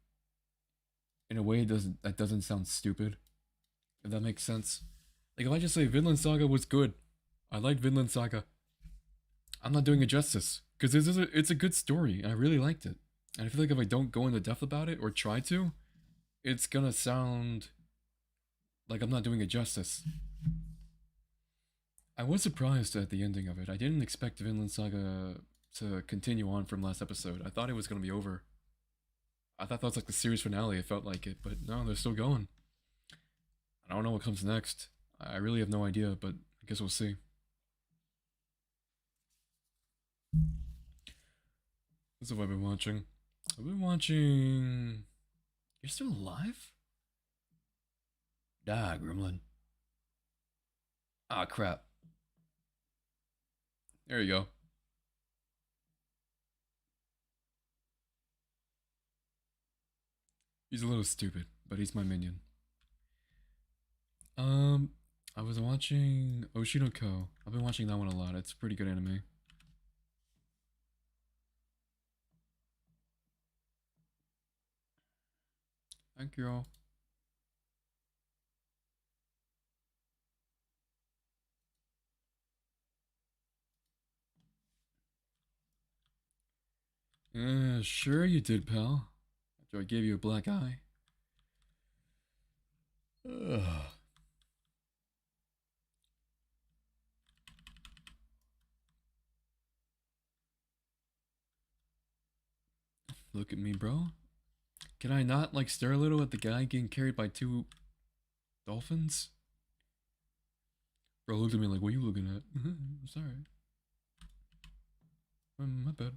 in a way that doesn't sound stupid. If that makes sense. Like if I just say Vinland Saga was good, I liked Vinland Saga, I'm not doing it justice because it's a good story and I really liked it. And I feel like if I don't go into depth about it or try to, it's gonna sound like I'm not doing it justice. I was surprised at the ending of it. I didn't expect Vinland Saga to continue on from last episode. I thought it was gonna be over. I thought that was like the series finale. It felt like it, but no, they're still going. I don't know what comes next. I really have no idea, but I guess we'll see. What have I been watching? I've been watching... You're still alive? Die, gremlin. Ah, crap. There you go. He's a little stupid, but he's my minion. Um, I was watching Oshinoko. I've been watching that one a lot. It's a pretty good anime. Thank you all. Sure you did, pal. After I gave you a black eye. Ugh. Look at me, bro. Can I not, like, stare a little at the guy getting carried by two dolphins? Bro looked at me like, what are you looking at? I'm sorry. My bad.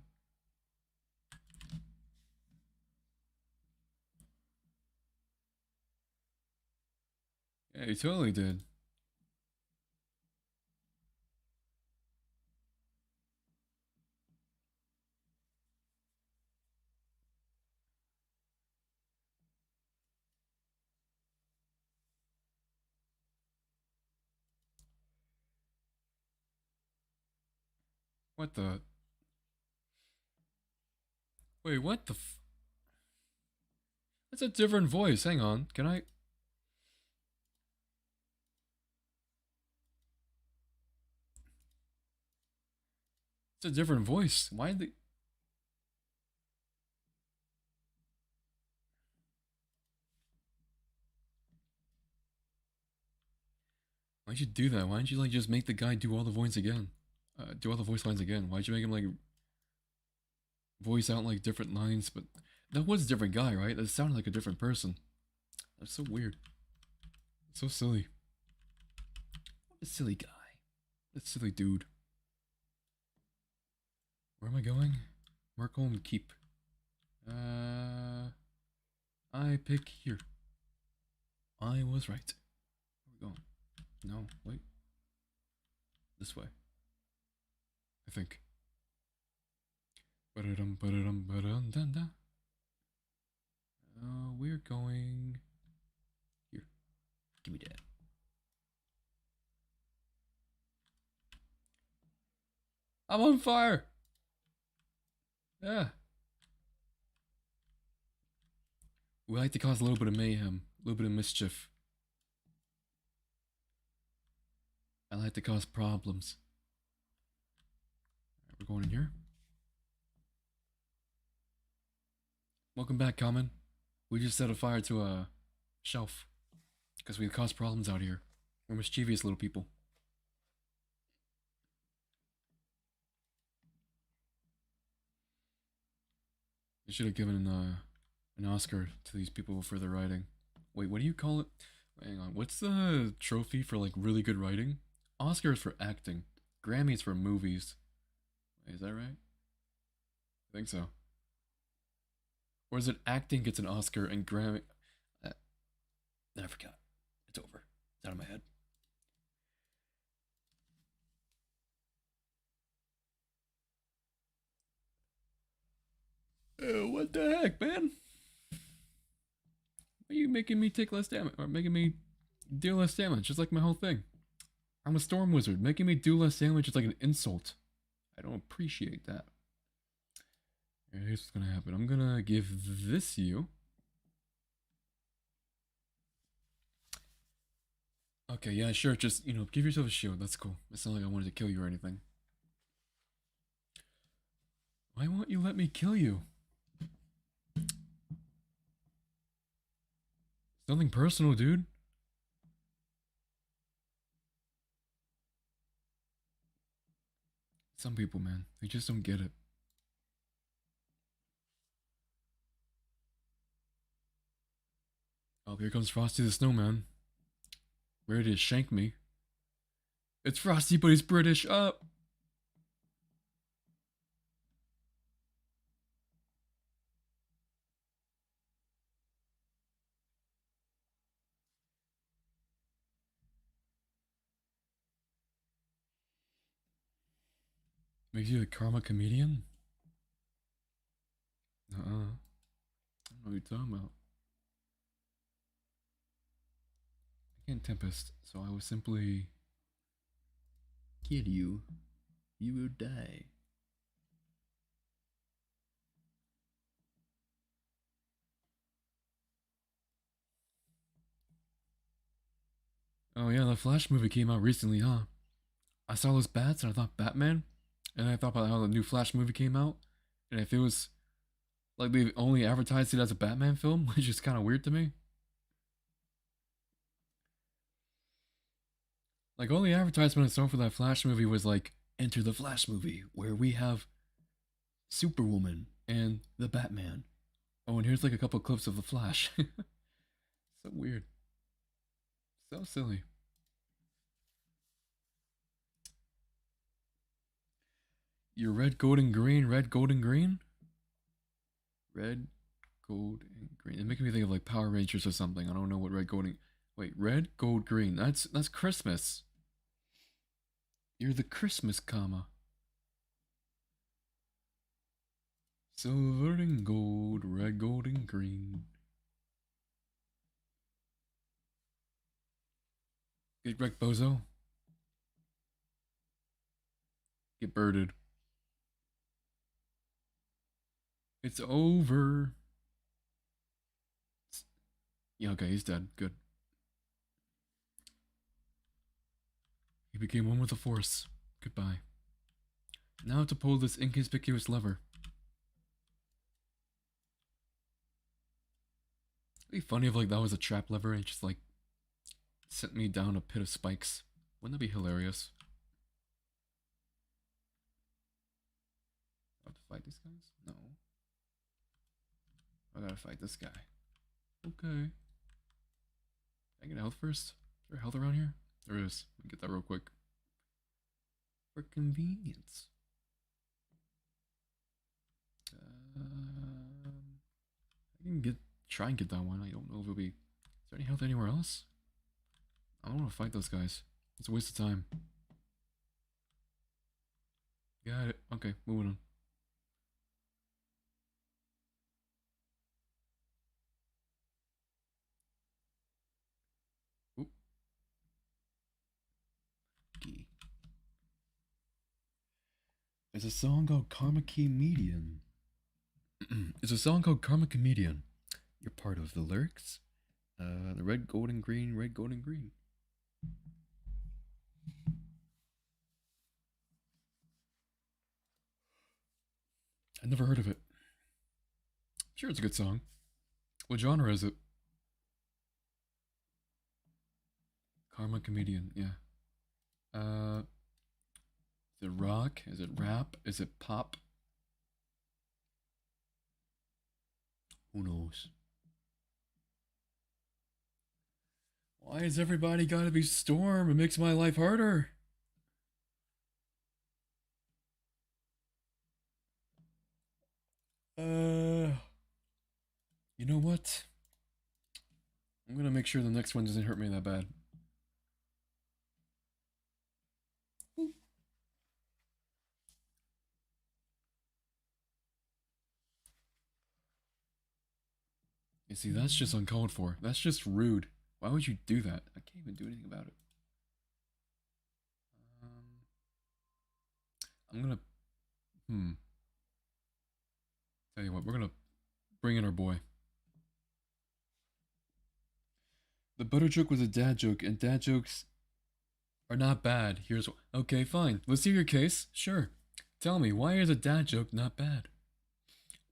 Yeah, you totally did. What the? Wait, what the That's a different voice. Hang on. Can I? It's a different voice. Why the? Why'd you do that? Why didn't you, like, just make the guy do all the voice again? Do all the voice lines again? Why'd you make him, like, voice out, like, different lines? But that was a different guy, right? That sounded like a different person. That's so weird. So silly. What a silly guy. That silly dude. Where am I going? Markholm Keep. I pick here. I was right. Where are we going? No, wait. This way. I think. Ba-da-dum, ba-da-dum, ba-dum, dun, dun. We're going here. Give me that. I'm on fire. Yeah. We like to cause a little bit of mayhem, a little bit of mischief. I like to cause problems. Right, we're going in here. Welcome back, Common. We just set a fire to a shelf because we cause problems out here. We're mischievous little people. They should have given an Oscar to these people for their writing. Wait, what do you call it? Hang on. What's the trophy for, like, really good writing? Oscars for acting. Grammys for movies. Wait, is that right? I think so. Or is it acting gets an Oscar and Grammy? Uh, I forgot. It's over. It's out of my head. What the heck, man? Why are you making me take less damage? Or making me deal less damage? Just like my whole thing. I'm a storm wizard. Making me do less damage is like an insult. I don't appreciate that. Here's what's gonna happen. I'm gonna give this you. Okay, yeah, sure. Just, give yourself a shield. That's cool. It's not like I wanted to kill you or anything. Why won't you let me kill you? It's nothing personal, dude. Some people, man, they just don't get it. Oh, here comes Frosty the Snowman. Ready to shank me. It's Frosty, but he's British. Makes you a karma comedian? I don't know what you're talking about. Can't Tempest, so I will simply kill you. You will die. Oh yeah, the Flash movie came out recently, huh? I saw those bats and I thought Batman, and I thought about how the new Flash movie came out, and if it was like they only advertised it as a Batman film, which is kind of weird to me. Like all the advertisement I saw for that Flash movie was like, "Enter the Flash movie, where we have Superwoman and the Batman." Oh, and here's like a couple clips of the Flash. So weird, so silly. You're red, gold, and green. Red, gold, and green. Red, gold, and green. It's making me think of like Power Rangers or something. I don't know what red, gold, and wait, red, gold, green. That's Christmas. You're the Christmas comma. Silver and gold, red, gold, and green. Get wrecked, bozo. Get birded. It's over. Yeah, okay, he's dead. Good. He became one with the Force. Goodbye. Now to pull this inconspicuous lever. It'd be funny if like that was a trap lever and it just like sent me down a pit of spikes. Wouldn't that be hilarious? I have to fight these guys? No. I gotta fight this guy. Okay. Can I get health first? Is there health around here? There is. Let me get that real quick. For convenience. I can try and get that one. I don't know if it'll be. Is there any health anywhere else? I don't want to fight those guys. It's a waste of time. Got it. Okay, moving on. Oop. Key. There's a song called Karma Comedian. It's a song called Karma Comedian. You're part of the lyrics. The red, gold, and green, red, gold, and green. I never heard of it. Sure, it's a good song. What genre is it? Karma Comedian, yeah. Is it rock? Is it rap? Is it pop? Who knows? Why has everybody gotta be Storm? It makes my life harder. You know what? I'm gonna make sure the next one doesn't hurt me that bad. You see, that's just uncalled for. That's just rude. Why would you do that? I can't even do anything about it. I'm gonna. Tell you what, we're gonna bring in our boy. The butter joke was a dad joke, and dad jokes are not bad. Here's okay, fine. Let's hear your case. Sure. Tell me, why is a dad joke not bad?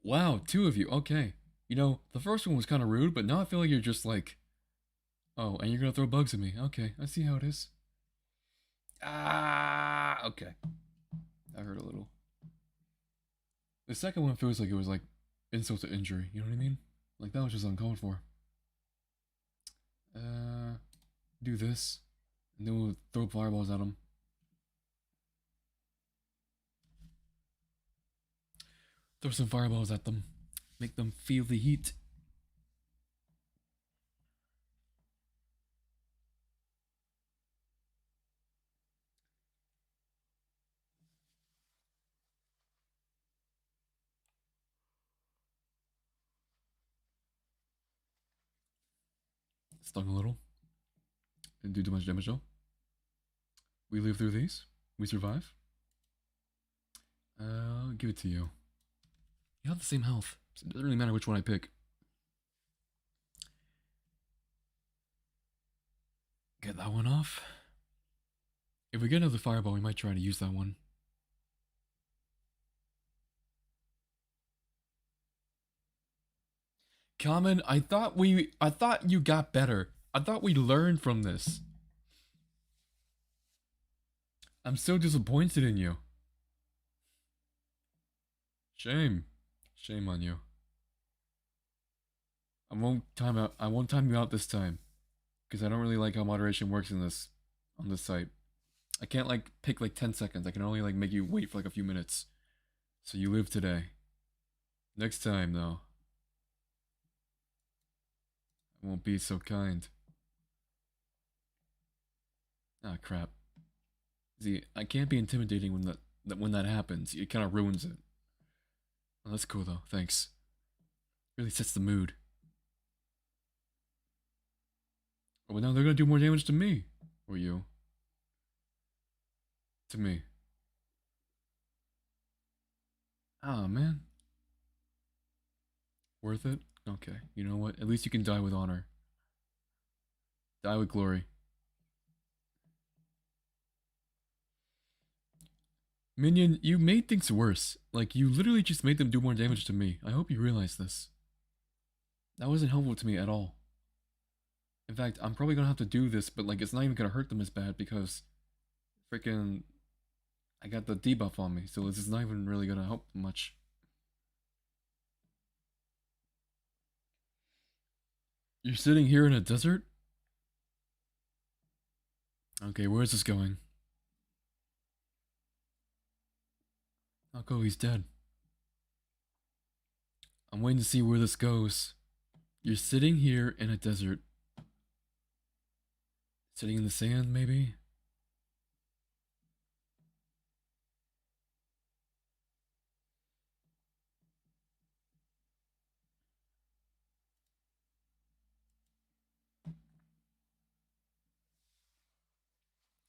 Wow, two of you. Okay. You know, the first one was kind of rude, but now I feel like you're just like, oh, and you're gonna throw bugs at me. Okay, I see how it is. Ah, okay. I heard a little. The second one feels like it was like insult to injury. You know what I mean? Like that was just uncalled for. Do this, and then we'll throw fireballs at them. Throw some fireballs at them. Make them feel the heat. Stung a little. Didn't do too much damage though. We live through these. We survive. I'll give it to you. You have the same health, so it doesn't really matter which one I pick. Get that one off. If we get another fireball, we might try to use that one. Common, I thought you got better. I thought we learned from this. I'm so disappointed in you. Shame. Shame on you. I won't time you out this time. Because I don't really like how moderation works in this on this site. I can't like pick like 10 seconds. I can only like make you wait for like a few minutes. So you live today. Next time though, I won't be so kind. Ah crap. See, I can't be intimidating when that happens. It kind of ruins it. Oh, that's cool though. Thanks. Really sets the mood. Oh, but now they're gonna do more damage to me. Or you. To me. Ah, man. Worth it? Okay. You know what? At least you can die with honor. Die with glory. Minion, you made things worse. Like, you literally just made them do more damage to me. I hope you realize this. That wasn't helpful to me at all. In fact, I'm probably gonna have to do this, but like, it's not even gonna hurt them as bad because freaking I got the debuff on me, so this is not even really gonna help much. You're sitting here in a desert? Okay, where is this going? I'll go, he's dead. I'm waiting to see where this goes. You're sitting here in a desert. Sitting in the sand, maybe?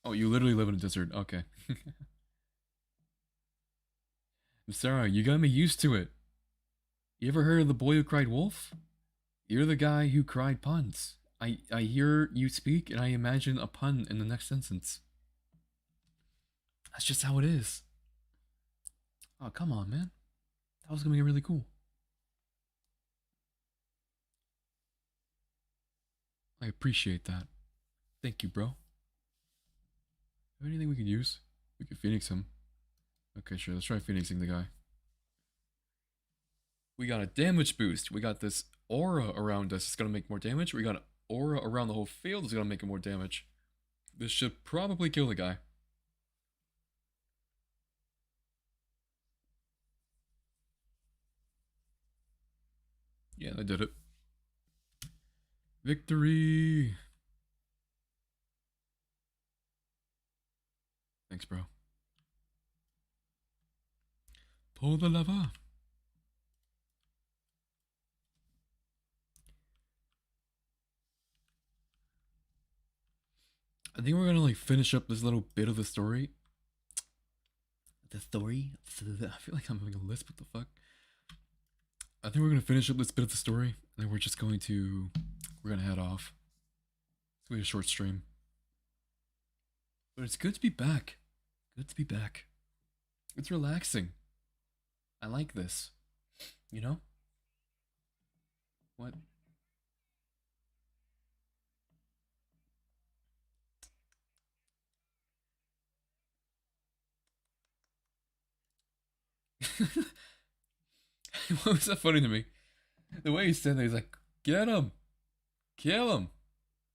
Oh, you literally live in a desert. Okay. Sarah, you got me used to it. You ever heard of the boy who cried wolf? You're the guy who cried puns. I hear you speak and I imagine a pun in the next sentence. That's just how it is. Oh, come on, man. That was gonna be really cool. I appreciate that. Thank you, bro. Have anything we could use? We could phoenix him. Okay, sure. Let's try phoenixing the guy. We got a damage boost. We got this aura around us. It's gonna make more damage. We got an aura around the whole field. It's gonna make more damage. This should probably kill the guy. Yeah, I did it. Victory! Thanks, bro. Pull the lever. I think we're gonna like finish up this little bit of the story. The story? I feel like I'm having a lisp. What the fuck? I think we're gonna finish up this bit of the story, and then we're gonna head off. It's gonna be a short stream, but it's good to be back. Good to be back. It's relaxing. I like this. You know? What? What was that funny to me? The way he said that, he's like, get him, kill him,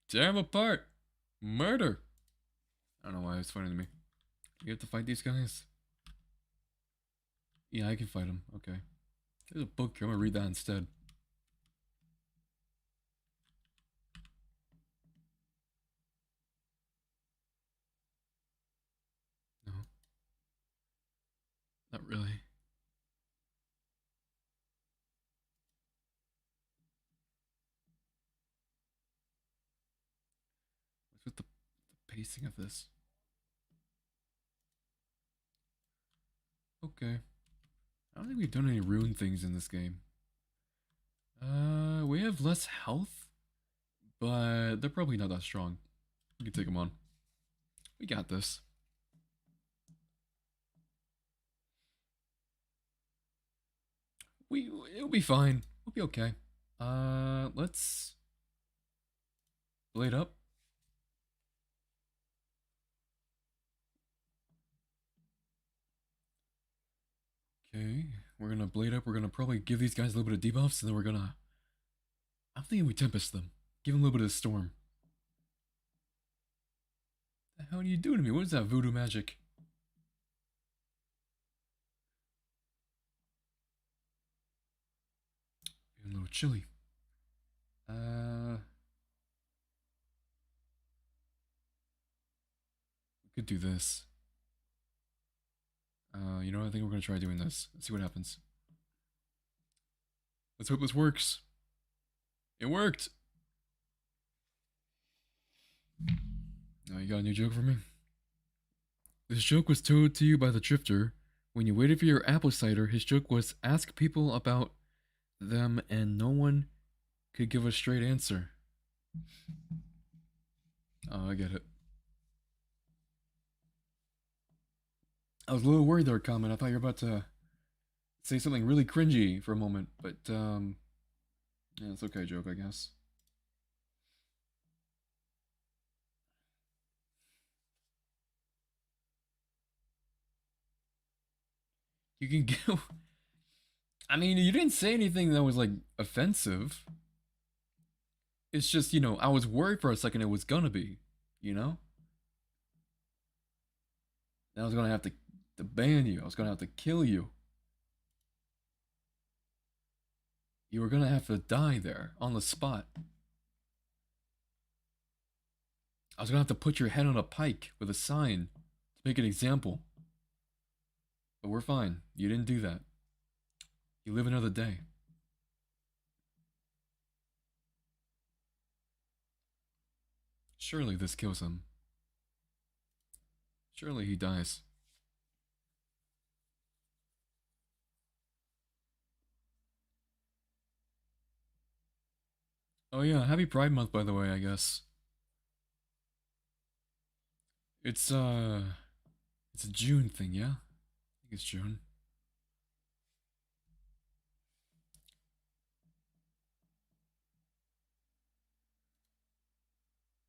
tear him apart, murder. I don't know why it's funny to me. You have to fight these guys? Yeah, I can fight him. Okay. There's a book here. I'm gonna read that instead. No. Not really. What's with the pacing of this. Okay. I don't think we've done any rune things in this game. We have less health, but they're probably not that strong. We can take them on. We got this. It'll be fine. We'll be okay. Let's blade up. Okay, we're gonna blade up. We're gonna probably give these guys a little bit of debuffs, and then we're gonna. I'm thinking we tempest them. Give them a little bit of storm. What the hell do you do to me? What is that voodoo magic? Feeling a little chilly. We could do this. You know what? I think we're gonna try doing this. Let's see what happens. Let's hope this works. It worked! You got a new joke for me? This joke was told to you by the drifter. When you waited for your apple cider, his joke was ask people about them and no one could give a straight answer. Oh, I get it. I was a little worried there, comment. I thought you were about to say something really cringy for a moment, but yeah, it's okay, joke, I guess. You can go. I mean, you didn't say anything that was like offensive. It's just, you know, I was worried for a second it was gonna be, you know? And I was gonna have to ban you. I was gonna have to kill you. You were gonna have to die there on the spot. I was gonna have to put your head on a pike with a sign to make an example. But we're fine. You didn't do that. You live another day. Surely this kills him. Surely he dies. Oh yeah, happy Pride Month by the way, I guess. It's it's a June thing, yeah? I think it's June.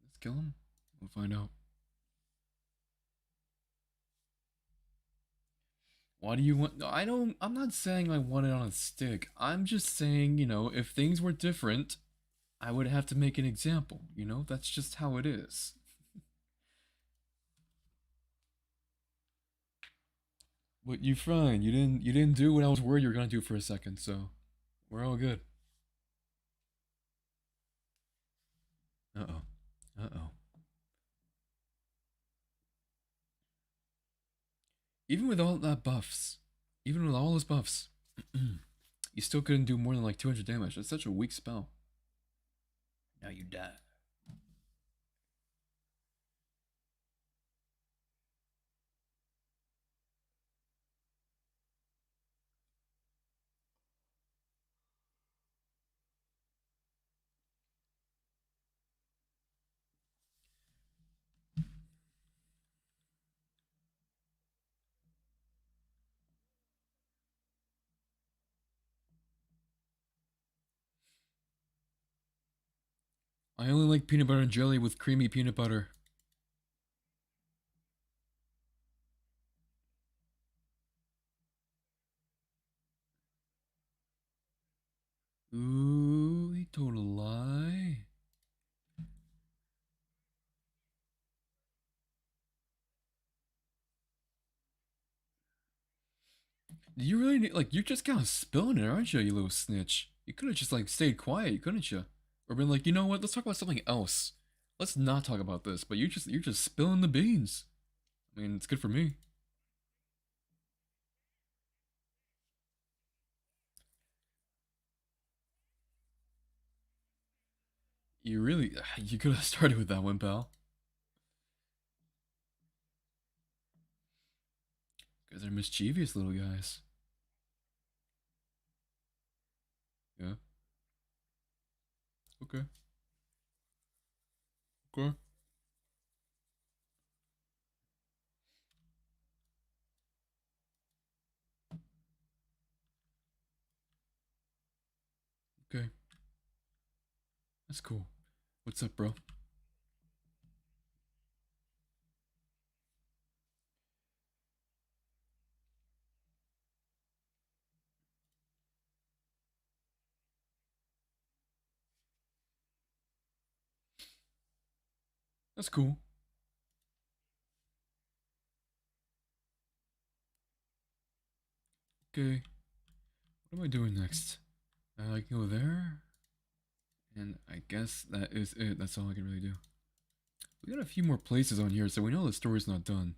Let's kill him. We'll find out. Why do you want I'm not saying I want it on a stick. I'm just saying, you know, if things were different, I would have to make an example, you know? That's just how it is. But you fine. You didn't do what I was worried you were gonna do for a second, so we're all good. Uh-oh. Uh-oh. Even with all that buffs, even with all those buffs, you still couldn't do more than like 200 damage. That's such a weak spell. Now you die. I only like peanut butter and jelly with creamy peanut butter. Ooh, he told a lie. You really need, like, you're just kind of spilling it, aren't you, you little snitch? You could have just, like, stayed quiet, couldn't you? Or been like, you know what, let's talk about something else. Let's not talk about this, but you're just spilling the beans. I mean, it's good for me. You really, you could have started with that one, pal. Because they're mischievous little guys. Yeah. Okay. Okay. Okay. That's cool. What's up, bro? That's cool. Okay. What am I doing next? I can go there. And I guess that is it. That's all I can really do. We got a few more places on here, so we know the story's not done.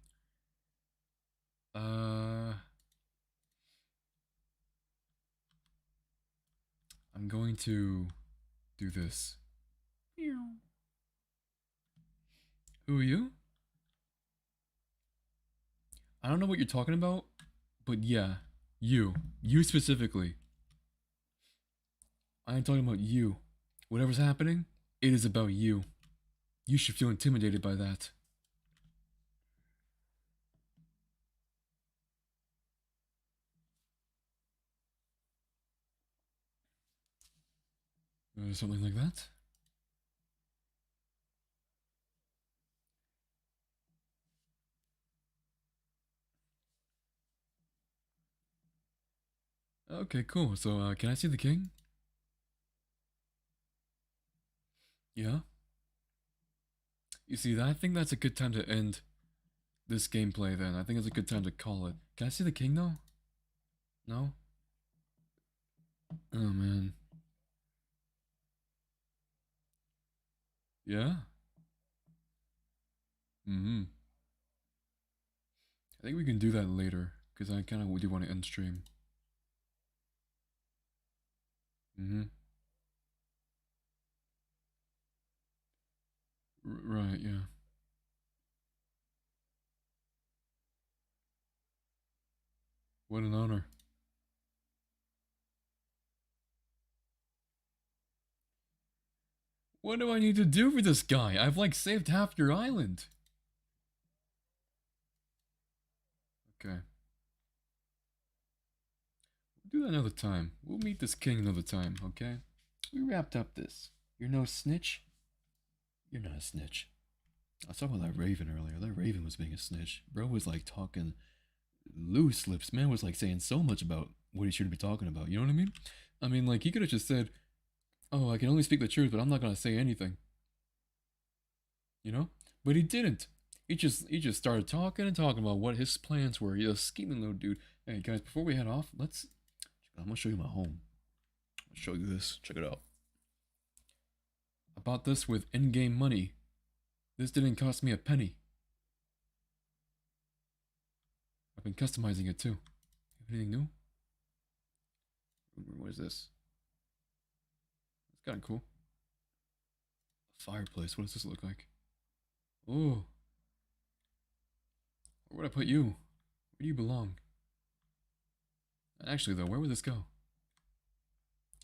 Uh, I'm going to do this. Who are you? I don't know what you're talking about, but yeah, you. You specifically. I am talking about you. Whatever's happening, it is about you. You should feel intimidated by that. Something like that? Okay, cool. So, can I see the king? Yeah? You see, I think that's a good time to end this gameplay then. I think it's a good time to call it. Can I see the king though? No? Oh man. Yeah? Mm-hmm. I think we can do that later, because I kind of do want to end stream. Mm-hmm. Right, yeah. What an honor. What do I need to do for this guy? I've like saved half your island. Okay. We'll do that another time. We'll meet this king another time, okay? We wrapped up this. You're no snitch? You're not a snitch. I was talking about that Raven earlier. That Raven was being a snitch. Bro was like talking loose lips. Man was like saying so much about what he shouldn't be talking about. You know what I mean? I mean, like he could have just said, "Oh, I can only speak the truth, but I'm not gonna say anything." You know? But he didn't. He just started talking and talking about what his plans were. He's a scheming little dude. Hey guys, before we head off, I'm gonna show you my home. I'll show you this. Check it out. I bought this with in-game money. This didn't cost me a penny. I've been customizing it too. Anything new? What is this? It's kind of cool. Fireplace. What does this look like? Oh, where would I put you? Where do you belong? Actually, though, where would this go?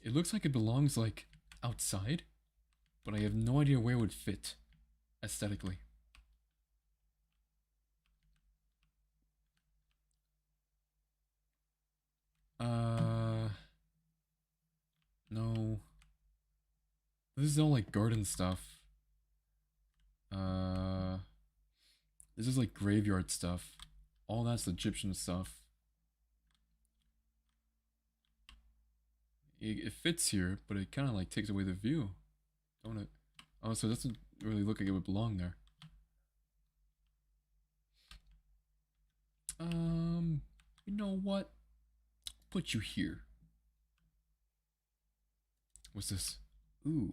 It looks like it belongs like outside, but I have no idea where it would fit aesthetically. Uh, no. This is all like garden stuff. Uh, this is like graveyard stuff. All that's Egyptian stuff. It fits here, but it kind of like takes away the view. Don't it? Oh, so it doesn't really look like it would belong there. You know what? Put you here. What's this? Ooh,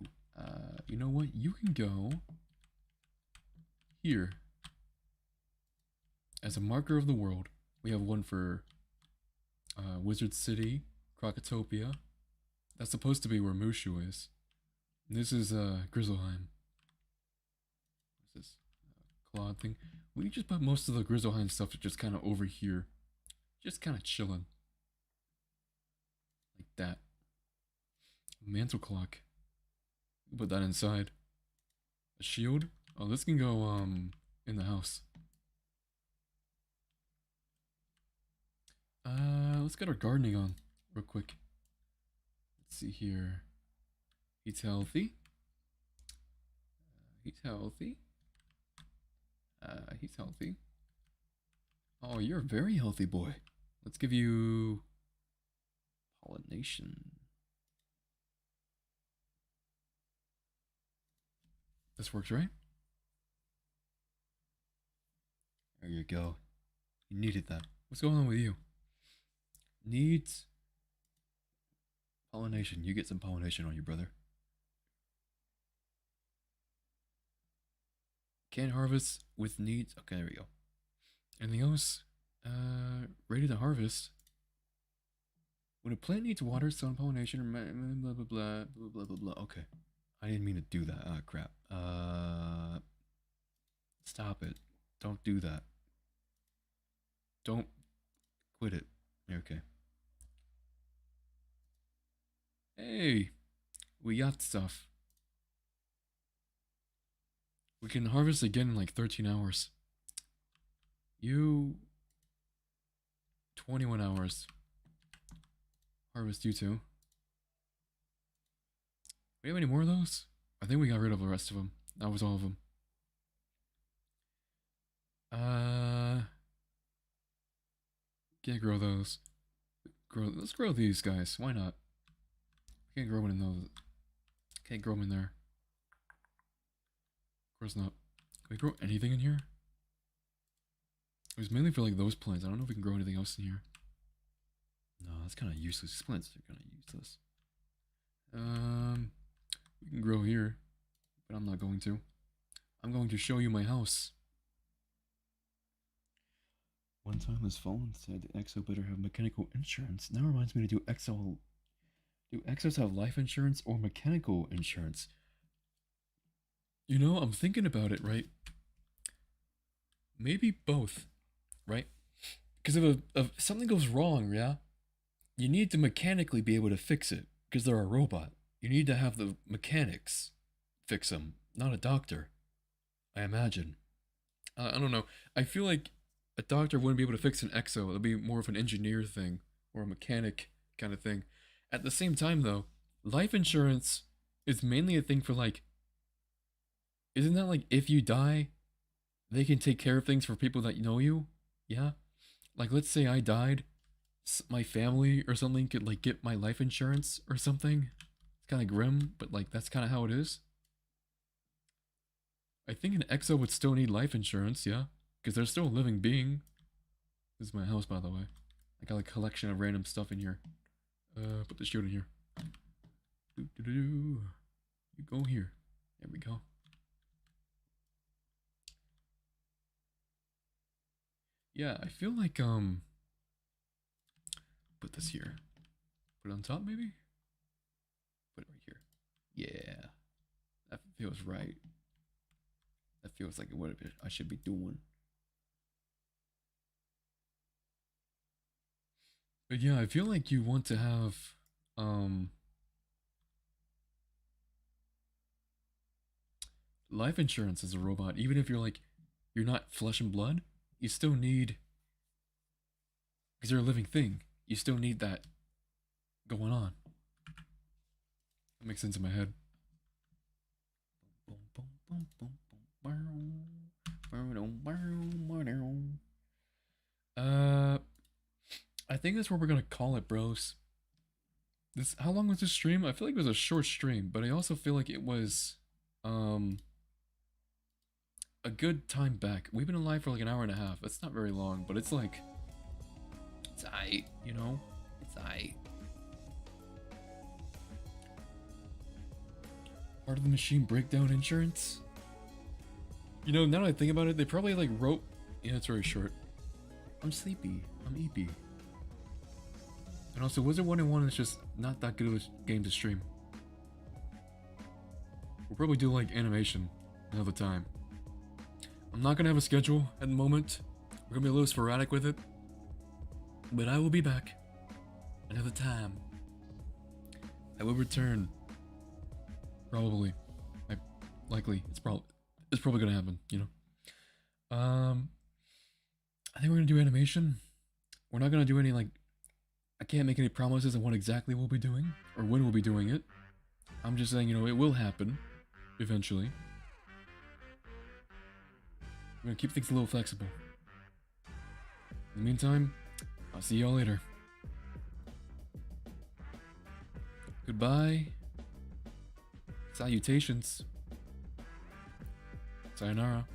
you know what? You can go here as a marker of the world. We have one for Wizard City, Krokotopia. That's supposed to be where Mushu is. This is Grizzleheim. What's this? Claude thing. We just put most of the Grizzleheim stuff just kind of over here. Just kind of chilling. Like that. Mantle clock. Put that inside. A shield? Oh, this can go, in the house. Let's get our gardening on real quick. Let's see here. He's healthy. He's healthy. He's healthy. Oh, you're a very healthy boy. Let's give you pollination. This works, right? There you go. You needed that. What's going on with you? Needs pollination. You get some pollination on you, brother. Can't harvest with needs. Okay, there we go. Anything else? Ready to harvest. When a plant needs water, sun, pollination, blah blah blah blah blah blah blah. Okay, I didn't mean to do that. Ah, crap. Stop it. Don't do that. Don't quit it. Okay. Hey, we got stuff. We can harvest again in like 13 hours. You 21 hours. Harvest you too. We have any more of those? I think we got rid of the rest of them. That was all of them. Can't grow those. Let's grow these guys. Why not? Can't grow one in those. Can't grow them in there. Of course not. Can we grow anything in here? It was mainly for like those plants. I don't know if we can grow anything else in here. No, that's kind of useless. These plants are kind of useless. We can grow here, but I'm not going to. I'm going to show you my house. One time this phone said Exo better have mechanical insurance. Now reminds me to do Exo. Do Exos have life insurance or mechanical insurance? You know, I'm thinking about it, right? Maybe both, right? Because if something goes wrong, yeah, you need to mechanically be able to fix it because they're a robot. You need to have the mechanics fix them, not a doctor. I imagine. I don't know. I feel like a doctor wouldn't be able to fix an exo. It'll be more of an engineer thing or a mechanic kind of thing. At the same time, though, life insurance is mainly a thing for like. Isn't that like if you die, they can take care of things for people that know you? Yeah? Like let's say I died, my family or something could like get my life insurance or something. It's kind of grim, but like that's kind of how it is. I think an exo would still need life insurance, yeah? Because they're still a living being. This is my house, by the way. I got a collection of random stuff in here. Put the shield in here. You go here. There we go. Yeah, I feel like, put this here. Put it on top, maybe? Put it right here. Yeah. That feels right. That feels like what I should be doing. But yeah, I feel like you want to have, life insurance as a robot. Even if you're like, you're not flesh and blood, you still need, because you're a living thing, you still need that going on. That makes sense in my head. I think that's what we're gonna call it, bros. How long was this stream? I feel like it was a short stream, but I also feel like it was a good time back. We've been alive for like an hour and a half. That's not very long, but it's like it's aight, you know? It's aight. Part of the machine breakdown insurance? You know, now that I think about it, they probably like wrote. Yeah, it's very short. I'm sleepy. I'm EP. And also, Wizard 1-1 is just not that good of a game to stream. We'll probably do like animation another time. I'm not gonna have a schedule at the moment. We're gonna be a little sporadic with it. But I will be back another time. I will return. Probably. Likely. It's probably gonna happen, you know? I think we're gonna do animation. We're not gonna do any, like, I can't make any promises on what exactly we'll be doing, or when we'll be doing it. I'm just saying, you know, it will happen. Eventually. We're gonna keep things a little flexible. In the meantime, I'll see y'all later. Goodbye. Salutations. Sayonara.